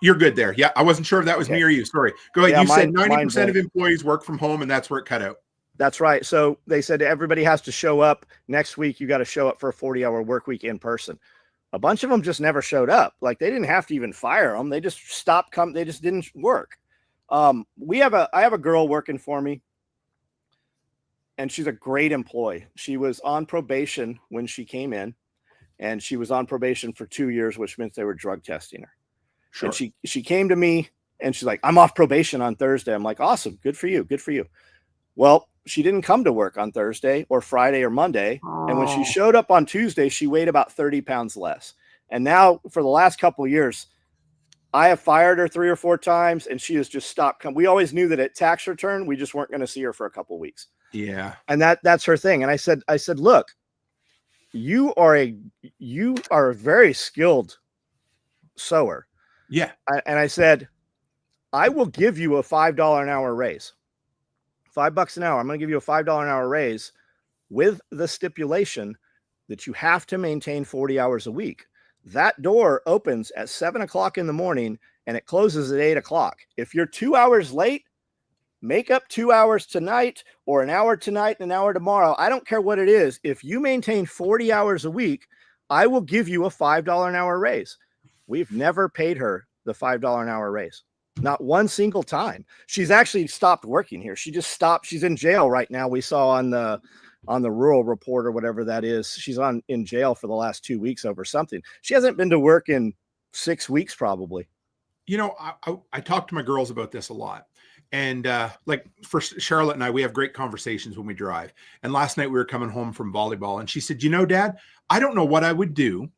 You're good there. Yeah, I wasn't sure if that was me or you. Sorry. Go ahead. Yeah, You said mine 90% of employees work from home, and that's where it cut out. That's right. So they said everybody has to show up next week. You got to show up for a 40-hour work week in person. A bunch of them just never showed up. Like they didn't have to even fire them. They just stopped coming. They just didn't work. I have a girl working for me, and she's a great employee. She was on probation when she came in, and she was on probation for 2 years, which means they were drug testing her. Sure. And she came to me and she's like, I'm off probation on Thursday. I'm like, awesome. Good for you. Good for you. Well, she didn't come to work on Thursday or Friday or Monday. Oh. And when she showed up on Tuesday, she weighed about 30 pounds less. And now for the last couple of years, I have fired her 3 or 4 times and she has just stopped coming. We always knew that at tax return, we just weren't going to see her for a couple of weeks. Yeah. And that's her thing. And I said, look, you are a very skilled sewer. Yeah. And I said, I will give you a $5 an hour raise. $5 an hour. I'm going to give you a $5 an hour raise with the stipulation that you have to maintain 40 hours a week. That door opens at 7 o'clock in the morning and it closes at 8 o'clock. If you're 2 hours late, make up 2 hours tonight or an hour tonight and an hour tomorrow. I don't care what it is. If you maintain 40 hours a week, I will give you a $5 an hour raise. We've never paid her the $5 an hour raise. Not one single time. She's actually stopped working here. She just stopped. She's in jail right now. We saw on the Rural Report or whatever that is. She's in jail for the last 2 weeks over something. She hasn't been to work in 6 weeks probably. You know, I talk to my girls about this a lot. And like for Charlotte and I, we have great conversations when we drive. And last night we were coming home from volleyball and she said, you know, Dad, I don't know what I would do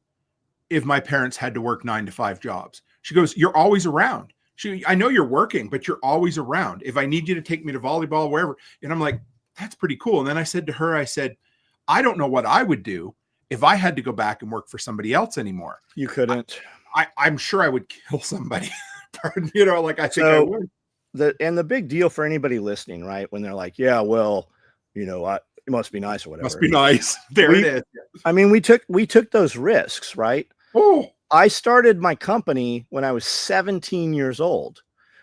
if my parents had to work 9 to 5 jobs. She goes, you're always around. I know you're working, but you're always around. If I need you to take me to volleyball, wherever. And I'm like, that's pretty cool. And then I said to her, I don't know what I would do if I had to go back and work for somebody else anymore. You couldn't. I'm sure I would kill somebody. You know, like I think I would. The big deal for anybody listening, right? When they're like, yeah, well, you know, it must be nice or whatever. Must be nice. There it is. I mean, we took those risks, right? Oh, I started my company when I was 17 years old.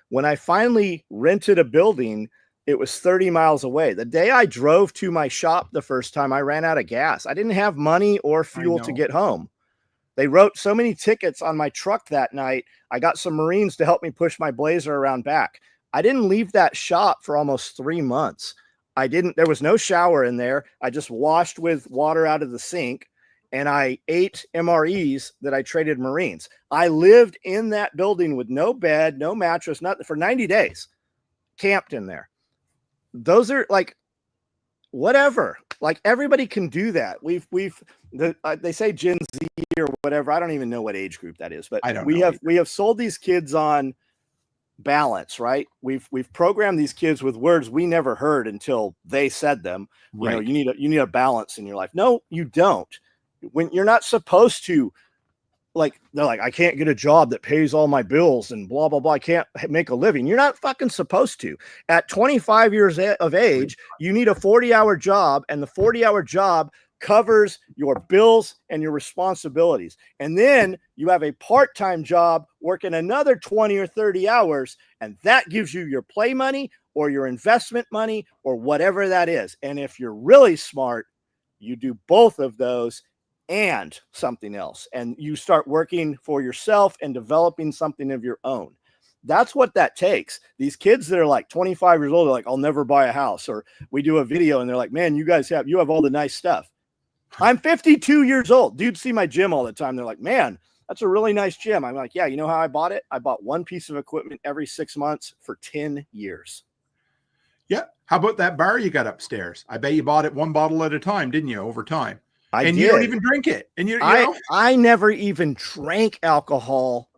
When I finally rented a building, it was 30 miles away. The day I drove to my shop the first time, I ran out of gas. I didn't have money or fuel to get home. They wrote so many tickets on my truck that night. I got some Marines to help me push my Blazer around back. I didn't leave that shop for almost 3 months. There was no shower in there. I just washed with water out of the sink. And I ate MREs that I traded Marines. I lived in that building with no bed, no mattress, nothing for 90 days, camped in there. Those are like, whatever, like everybody can do that. They say Gen Z or whatever. I don't even know what age group that is, but we have sold these kids on balance, right? We've programmed these kids with words we never heard until they said them. Right. You know, you need a balance in your life. No, you don't. When you're not supposed to, like, they're like, I can't get a job that pays all my bills and blah, blah, blah. I can't make a living. You're not fucking supposed to. At 25 years of age, you need a 40-hour job, and the 40-hour job covers your bills and your responsibilities. And then you have a part-time job working another 20 or 30 hours, and that gives you your play money or your investment money or whatever that is. And if you're really smart, you do both of those and something else, and you start working for yourself and developing something of your own. That's what that takes. These kids that are like 25 years old are like, I'll never buy a house. Or we do a video and they're like, man, you have all the nice stuff. I'm 52 years old. Dudes see my gym all the time. They're like, man, that's a really nice gym. I'm like, yeah, you know how I bought it? I bought one piece of equipment every 6 months for 10 years. Yeah. How about that bar you got upstairs? I bet you bought it one bottle at a time, didn't you, over time? You don't even drink it. And I never even drank alcohol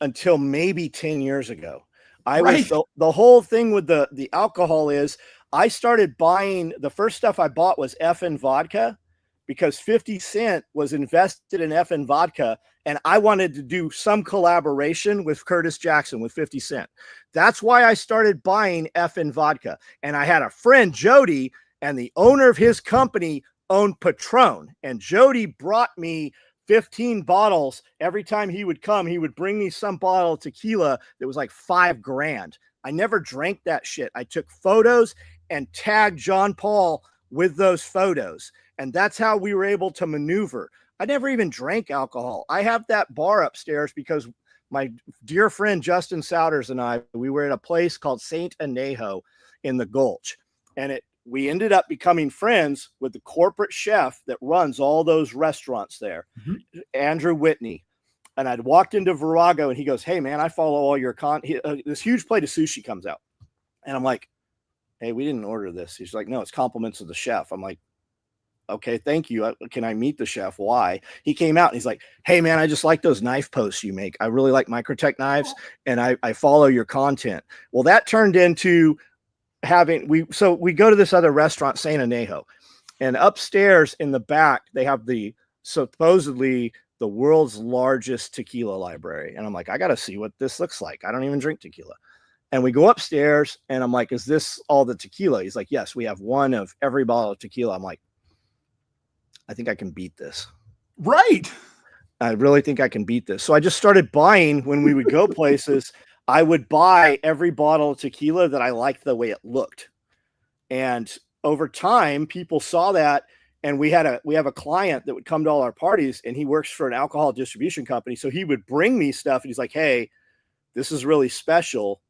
until maybe 10 years ago. The whole thing with the alcohol is I started buying, the first stuff I bought was effing vodka because 50 Cent was invested in effing vodka. And I wanted to do some collaboration with Curtis Jackson with 50 Cent. That's why I started buying effing vodka. And I had a friend, Jody, and the owner of his company owned Patron. And Jody brought me 15 bottles. Every time he would come, he would bring me some bottle of tequila that was like $5,000. I never drank that shit. I took photos and tagged John Paul with those photos. And that's how we were able to maneuver. I never even drank alcohol. I have that bar upstairs because my dear friend Justin Souders and I, we were at a place called Saint Anejo in the Gulch. And we ended up becoming friends with the corporate chef that runs all those restaurants there, Andrew Whitney. And I'd walked into Virago and he goes, hey man, I follow all your this huge plate of sushi comes out. And I'm like, hey, we didn't order this. He's like, no, it's compliments of the chef. I'm like, okay, thank you. Can I meet the chef? Why? He came out and he's like, hey man, I just like those knife posts you make. I really like Microtech knives and I follow your content. Well, that turned into we go to this other restaurant, Saint Anejo, and upstairs in the back, they have supposedly the world's largest tequila library. And I'm like, I got to see what this looks like. I don't even drink tequila. And we go upstairs and I'm like, is this all the tequila? He's like, yes, we have one of every bottle of tequila. I'm like, I think I can beat this. Right. I really think I can beat this. So I just started buying when we would go places. I would buy every bottle of tequila that I liked the way it looked. And over time, people saw that. And we have a client that would come to all our parties and he works for an alcohol distribution company. So he would bring me stuff and he's like, hey, this is really special.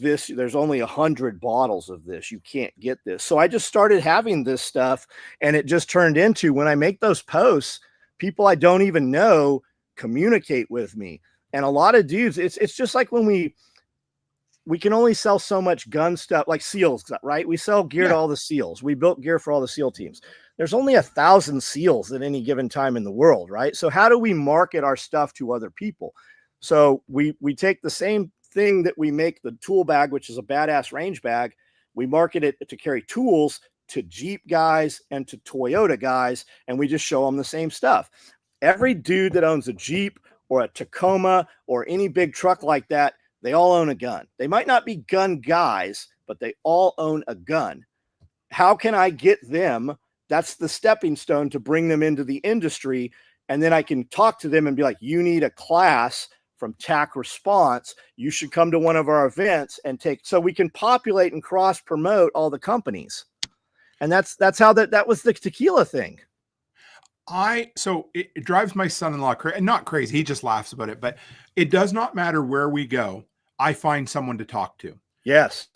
There's only 100 bottles of this. You can't get this. So I just started having this stuff and it just turned into, when I make those posts, people I don't even know communicate with me. And a lot of dudes, it's just like when we can only sell so much gun stuff, like SEALs, right? We sell gear to all the SEALs. We built gear for all the SEAL teams. There's only 1,000 SEALs at any given time in the world, right? So how do we market our stuff to other people? So we take the same thing that we make the tool bag, which is a badass range bag. We market it to carry tools to Jeep guys and to Toyota guys, and we just show them the same stuff. Every dude that owns a Jeep or a Tacoma or any big truck like that, they all own a gun. They might not be gun guys, but they all own a gun. How can I get them? That's the stepping stone to bring them into the industry. And then I can talk to them and be like, you need a class from TAC Response. You should come to one of our events and so we can populate and cross promote all the companies. And that's how that was the tequila thing. So it drives my son-in-law crazy, not crazy. He just laughs about it, but it does not matter where we go. I find someone to talk to. Yes.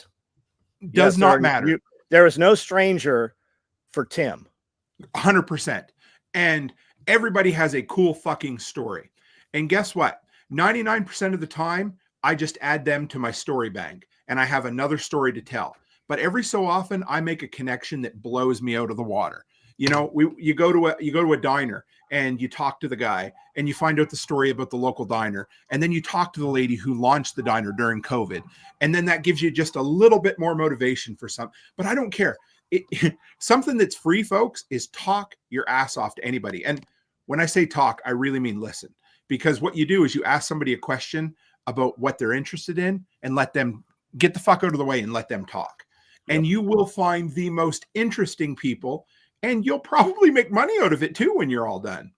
Does not matter. There is no stranger for Tim. 100%. And everybody has a cool fucking story. And guess what? 99% of the time, I just add them to my story bank and I have another story to tell. But every so often I make a connection that blows me out of the water. You know, you go to a diner and you talk to the guy and you find out the story about the local diner. And then you talk to the lady who launched the diner during COVID. And then that gives you just a little bit more motivation for something. But I don't care. Something that's free, folks, is talk your ass off to anybody. And when I say talk, I really mean listen. Because what you do is you ask somebody a question about what they're interested in and let them get the fuck out of the way and let them talk. Yep. And you will find the most interesting people and you'll probably make money out of it too when you're all done.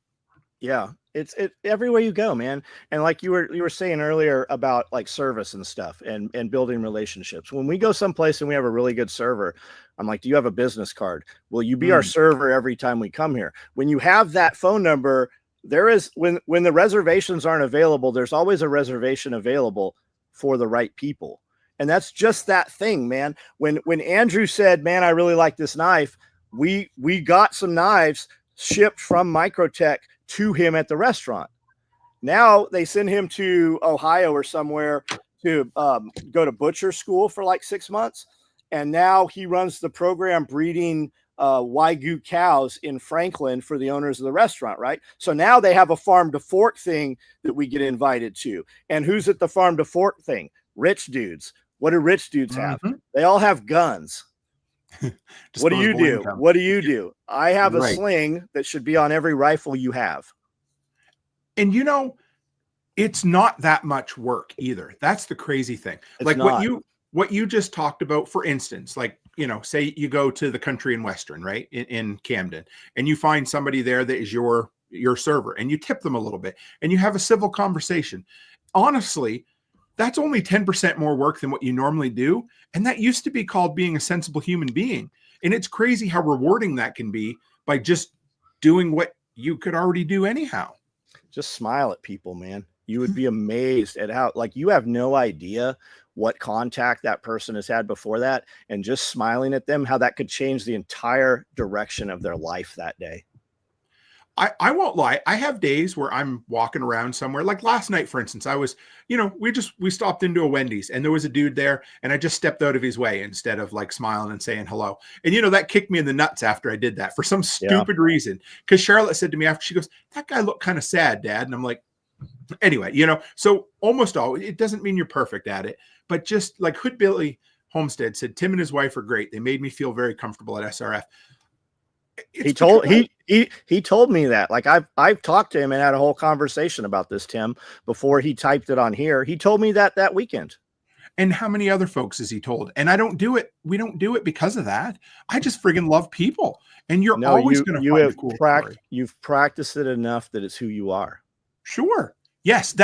Yeah, it's everywhere you go, man. And like you were saying earlier about like service and stuff and building relationships. When we go someplace and we have a really good server, I'm like, do you have a business card? Will you be our server every time we come here? When you have that phone number, there is when the reservations aren't available, there's always a reservation available for the right people. And that's just that thing, man. When Andrew said, man, I really like this knife, we got some knives shipped from Microtech to him at the restaurant. Now they send him to Ohio or somewhere to go to butcher school for like 6 months. And now he runs the program breeding Wagyu cows in Franklin for the owners of the restaurant, right? So now they have a farm to fork thing that we get invited to. And who's at the farm to fork thing? Rich dudes. What do rich dudes have? They all have guns. What do you do? Income. What do you do? I have a sling that should be on every rifle you have. And it's not that much work either. That's the crazy thing. It's like not. what you just talked about, for instance, like, say you go to the Country and Western, right? In Camden, and you find somebody there that is your server, and you tip them a little bit and you have a civil conversation. Honestly, that's only 10% more work than what you normally do. And that used to be called being a sensible human being. And it's crazy how rewarding that can be by just doing what you could already do anyhow. Just smile at people, man. You would be amazed at how, like, you have no idea what contact that person has had before that. And just smiling at them, how that could change the entire direction of their life that day. I won't lie. I have days where I'm walking around somewhere. Like last night, for instance, I was, we stopped into a Wendy's and there was a dude there and I just stepped out of his way instead of like smiling and saying hello. And, that kicked me in the nuts after I did that for some stupid reason. Because Charlotte said to me after, she goes, that guy looked kind of sad, Dad. And I'm like, anyway, so almost all, it doesn't mean you're perfect at it, but just like Hood Billy Homestead said, Tim and his wife are great. They made me feel very comfortable at SRF. He told me that. Like I've talked to him and had a whole conversation about this, Tim, before he typed it on here. He told me that weekend. And how many other folks has he told? And I don't do it. We don't do it because of that. I just friggin' love people. And you're always going to find a cool story. You've practiced it enough that it's who you are. Sure. Yes.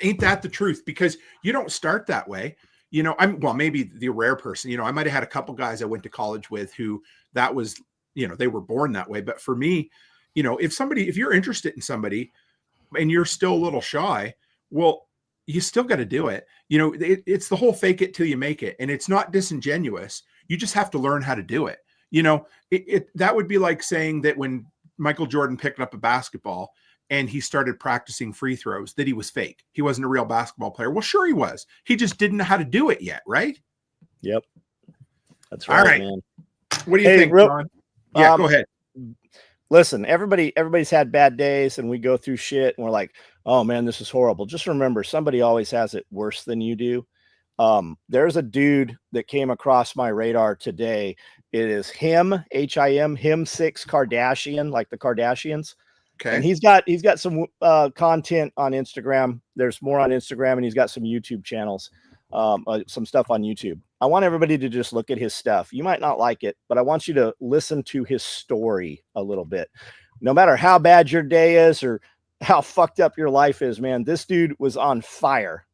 Ain't that the truth? Because you don't start that way. Maybe the rare person, I might've had a couple guys I went to college with who that was, they were born that way. But for me, if you're interested in somebody and you're still a little shy, well, you still got to do it. It's the whole fake it till you make it. And it's not disingenuous. You just have to learn how to do it. That would be like saying that when Michael Jordan picked up a basketball and he started practicing free throws, that he was fake. He wasn't a real basketball player. Well, sure he was. He just didn't know how to do it yet. Right. Yep. That's right. All right, man. What do you think, Ron? Yeah, go ahead. Listen, everybody's had bad days and we go through shit and we're like, oh man, this is horrible. Just remember, somebody always has it worse than you do. There's a dude that came across my radar today. It is him, H-I-M, him6 Kardashian, like the Kardashians. Okay. And he's got some content on Instagram. There's more on Instagram and he's got some YouTube channels, some stuff on YouTube. I want everybody to just look at his stuff. You might not like it, but I want you to listen to his story a little bit. No matter how bad your day is or how fucked up your life is, man, this dude was on fire.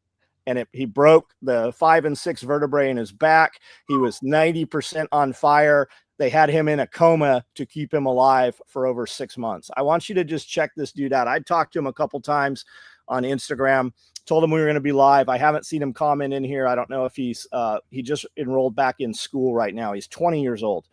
And he broke the 5 and 6 vertebrae in his back. He was 90% on fire. They had him in a coma to keep him alive for over 6 months. I want you to just check this dude out. I talked to him a couple times on Instagram. Told him we were going to be live. I haven't seen him comment in here. I don't know if he just enrolled back in school right now. He's 20 years old.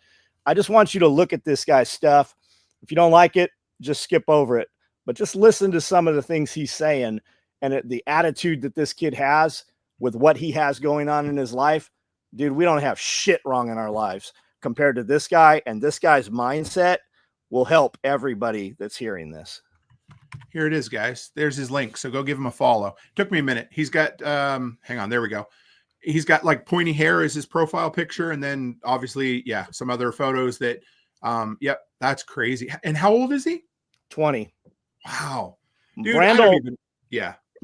I just want you to look at this guy's stuff. If you don't like it, just skip over it. But just listen to some of the things he's saying and the attitude that this kid has with what he has going on in his life. Dude, we don't have shit wrong in our lives compared to this guy, and this guy's mindset will help everybody that's hearing this. Here it is, guys. There's his link. So go give him a follow. Took me a minute. He's got, hang on, there we go. He's got like pointy hair as his profile picture. And then obviously, yeah, some other photos that, yep, that's crazy. And how old is he? 20. Wow. Dude,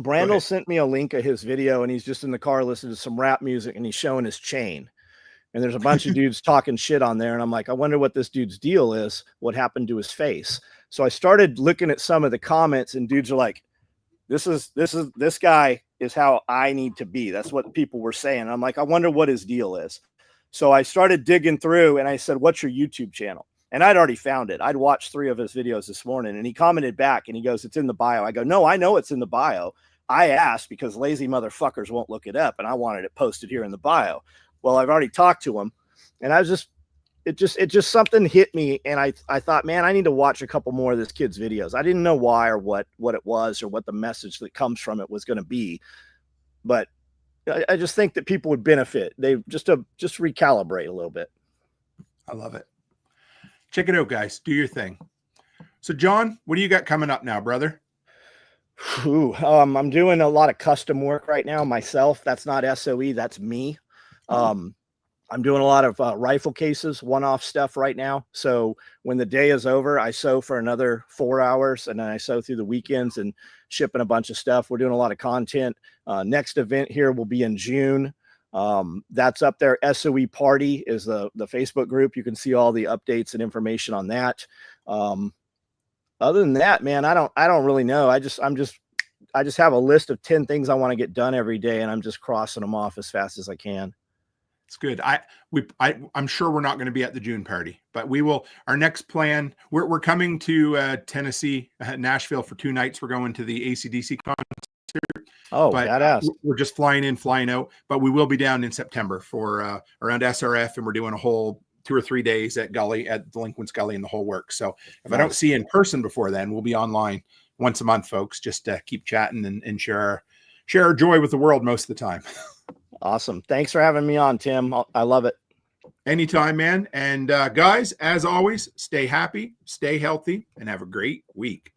Brandel sent me a link of his video and he's just in the car listening to some rap music and he's showing his chain. and there's a bunch of dudes talking shit on there. And I'm like, I wonder what this dude's deal is. What happened to his face? So I started looking at some of the comments, and dudes are like, this guy is how I need to be. That's what people were saying. And I'm like, I wonder what his deal is. So I started digging through, and I said, what's your YouTube channel? And I'd already found it. I'd watched 3 of his videos this morning, and he commented back and he goes, it's in the bio. I go, no, I know it's in the bio. I asked because lazy motherfuckers won't look it up, and I wanted it posted here in the bio. Well, I've already talked to him, and it just something hit me. And I thought, man, I need to watch a couple more of this kid's videos. I didn't know why or what it was or what the message that comes from it was going to be. But I just think that people would benefit. They just recalibrate a little bit. I love it. Check it out, guys. Do your thing. So, John, what do you got coming up now, brother? I'm doing a lot of custom work right now myself. That's not SOE. That's me. I'm doing a lot of rifle cases, one-off stuff right now. So when the day is over, I sew for another 4 hours, and then I sew through the weekends and shipping a bunch of stuff. We're doing a lot of content. Next event here will be in June. That's up there. SOE Party is the Facebook group. You can see all the updates and information on that. Other than that, man, I don't really know. I just have a list of 10 things I want to get done every day, and I'm just crossing them off as fast as I can. It's good. I'm sure we're not going to be at the June party, but we will. Our next plan, we're coming to Tennessee, Nashville for 2 nights. We're going to the ACDC concert. Oh, but badass. We're just flying in, flying out, but we will be down in September for around SRF, and we're doing a whole 2 or 3 days at Delinquents Gully and the whole work. So if I don't see you in person before then, we'll be online once a month, folks. Just keep chatting and share our joy with the world most of the time. Awesome. Thanks for having me on, Tim. I love it. Anytime, man. And guys, as always, stay happy, stay healthy, and have a great week.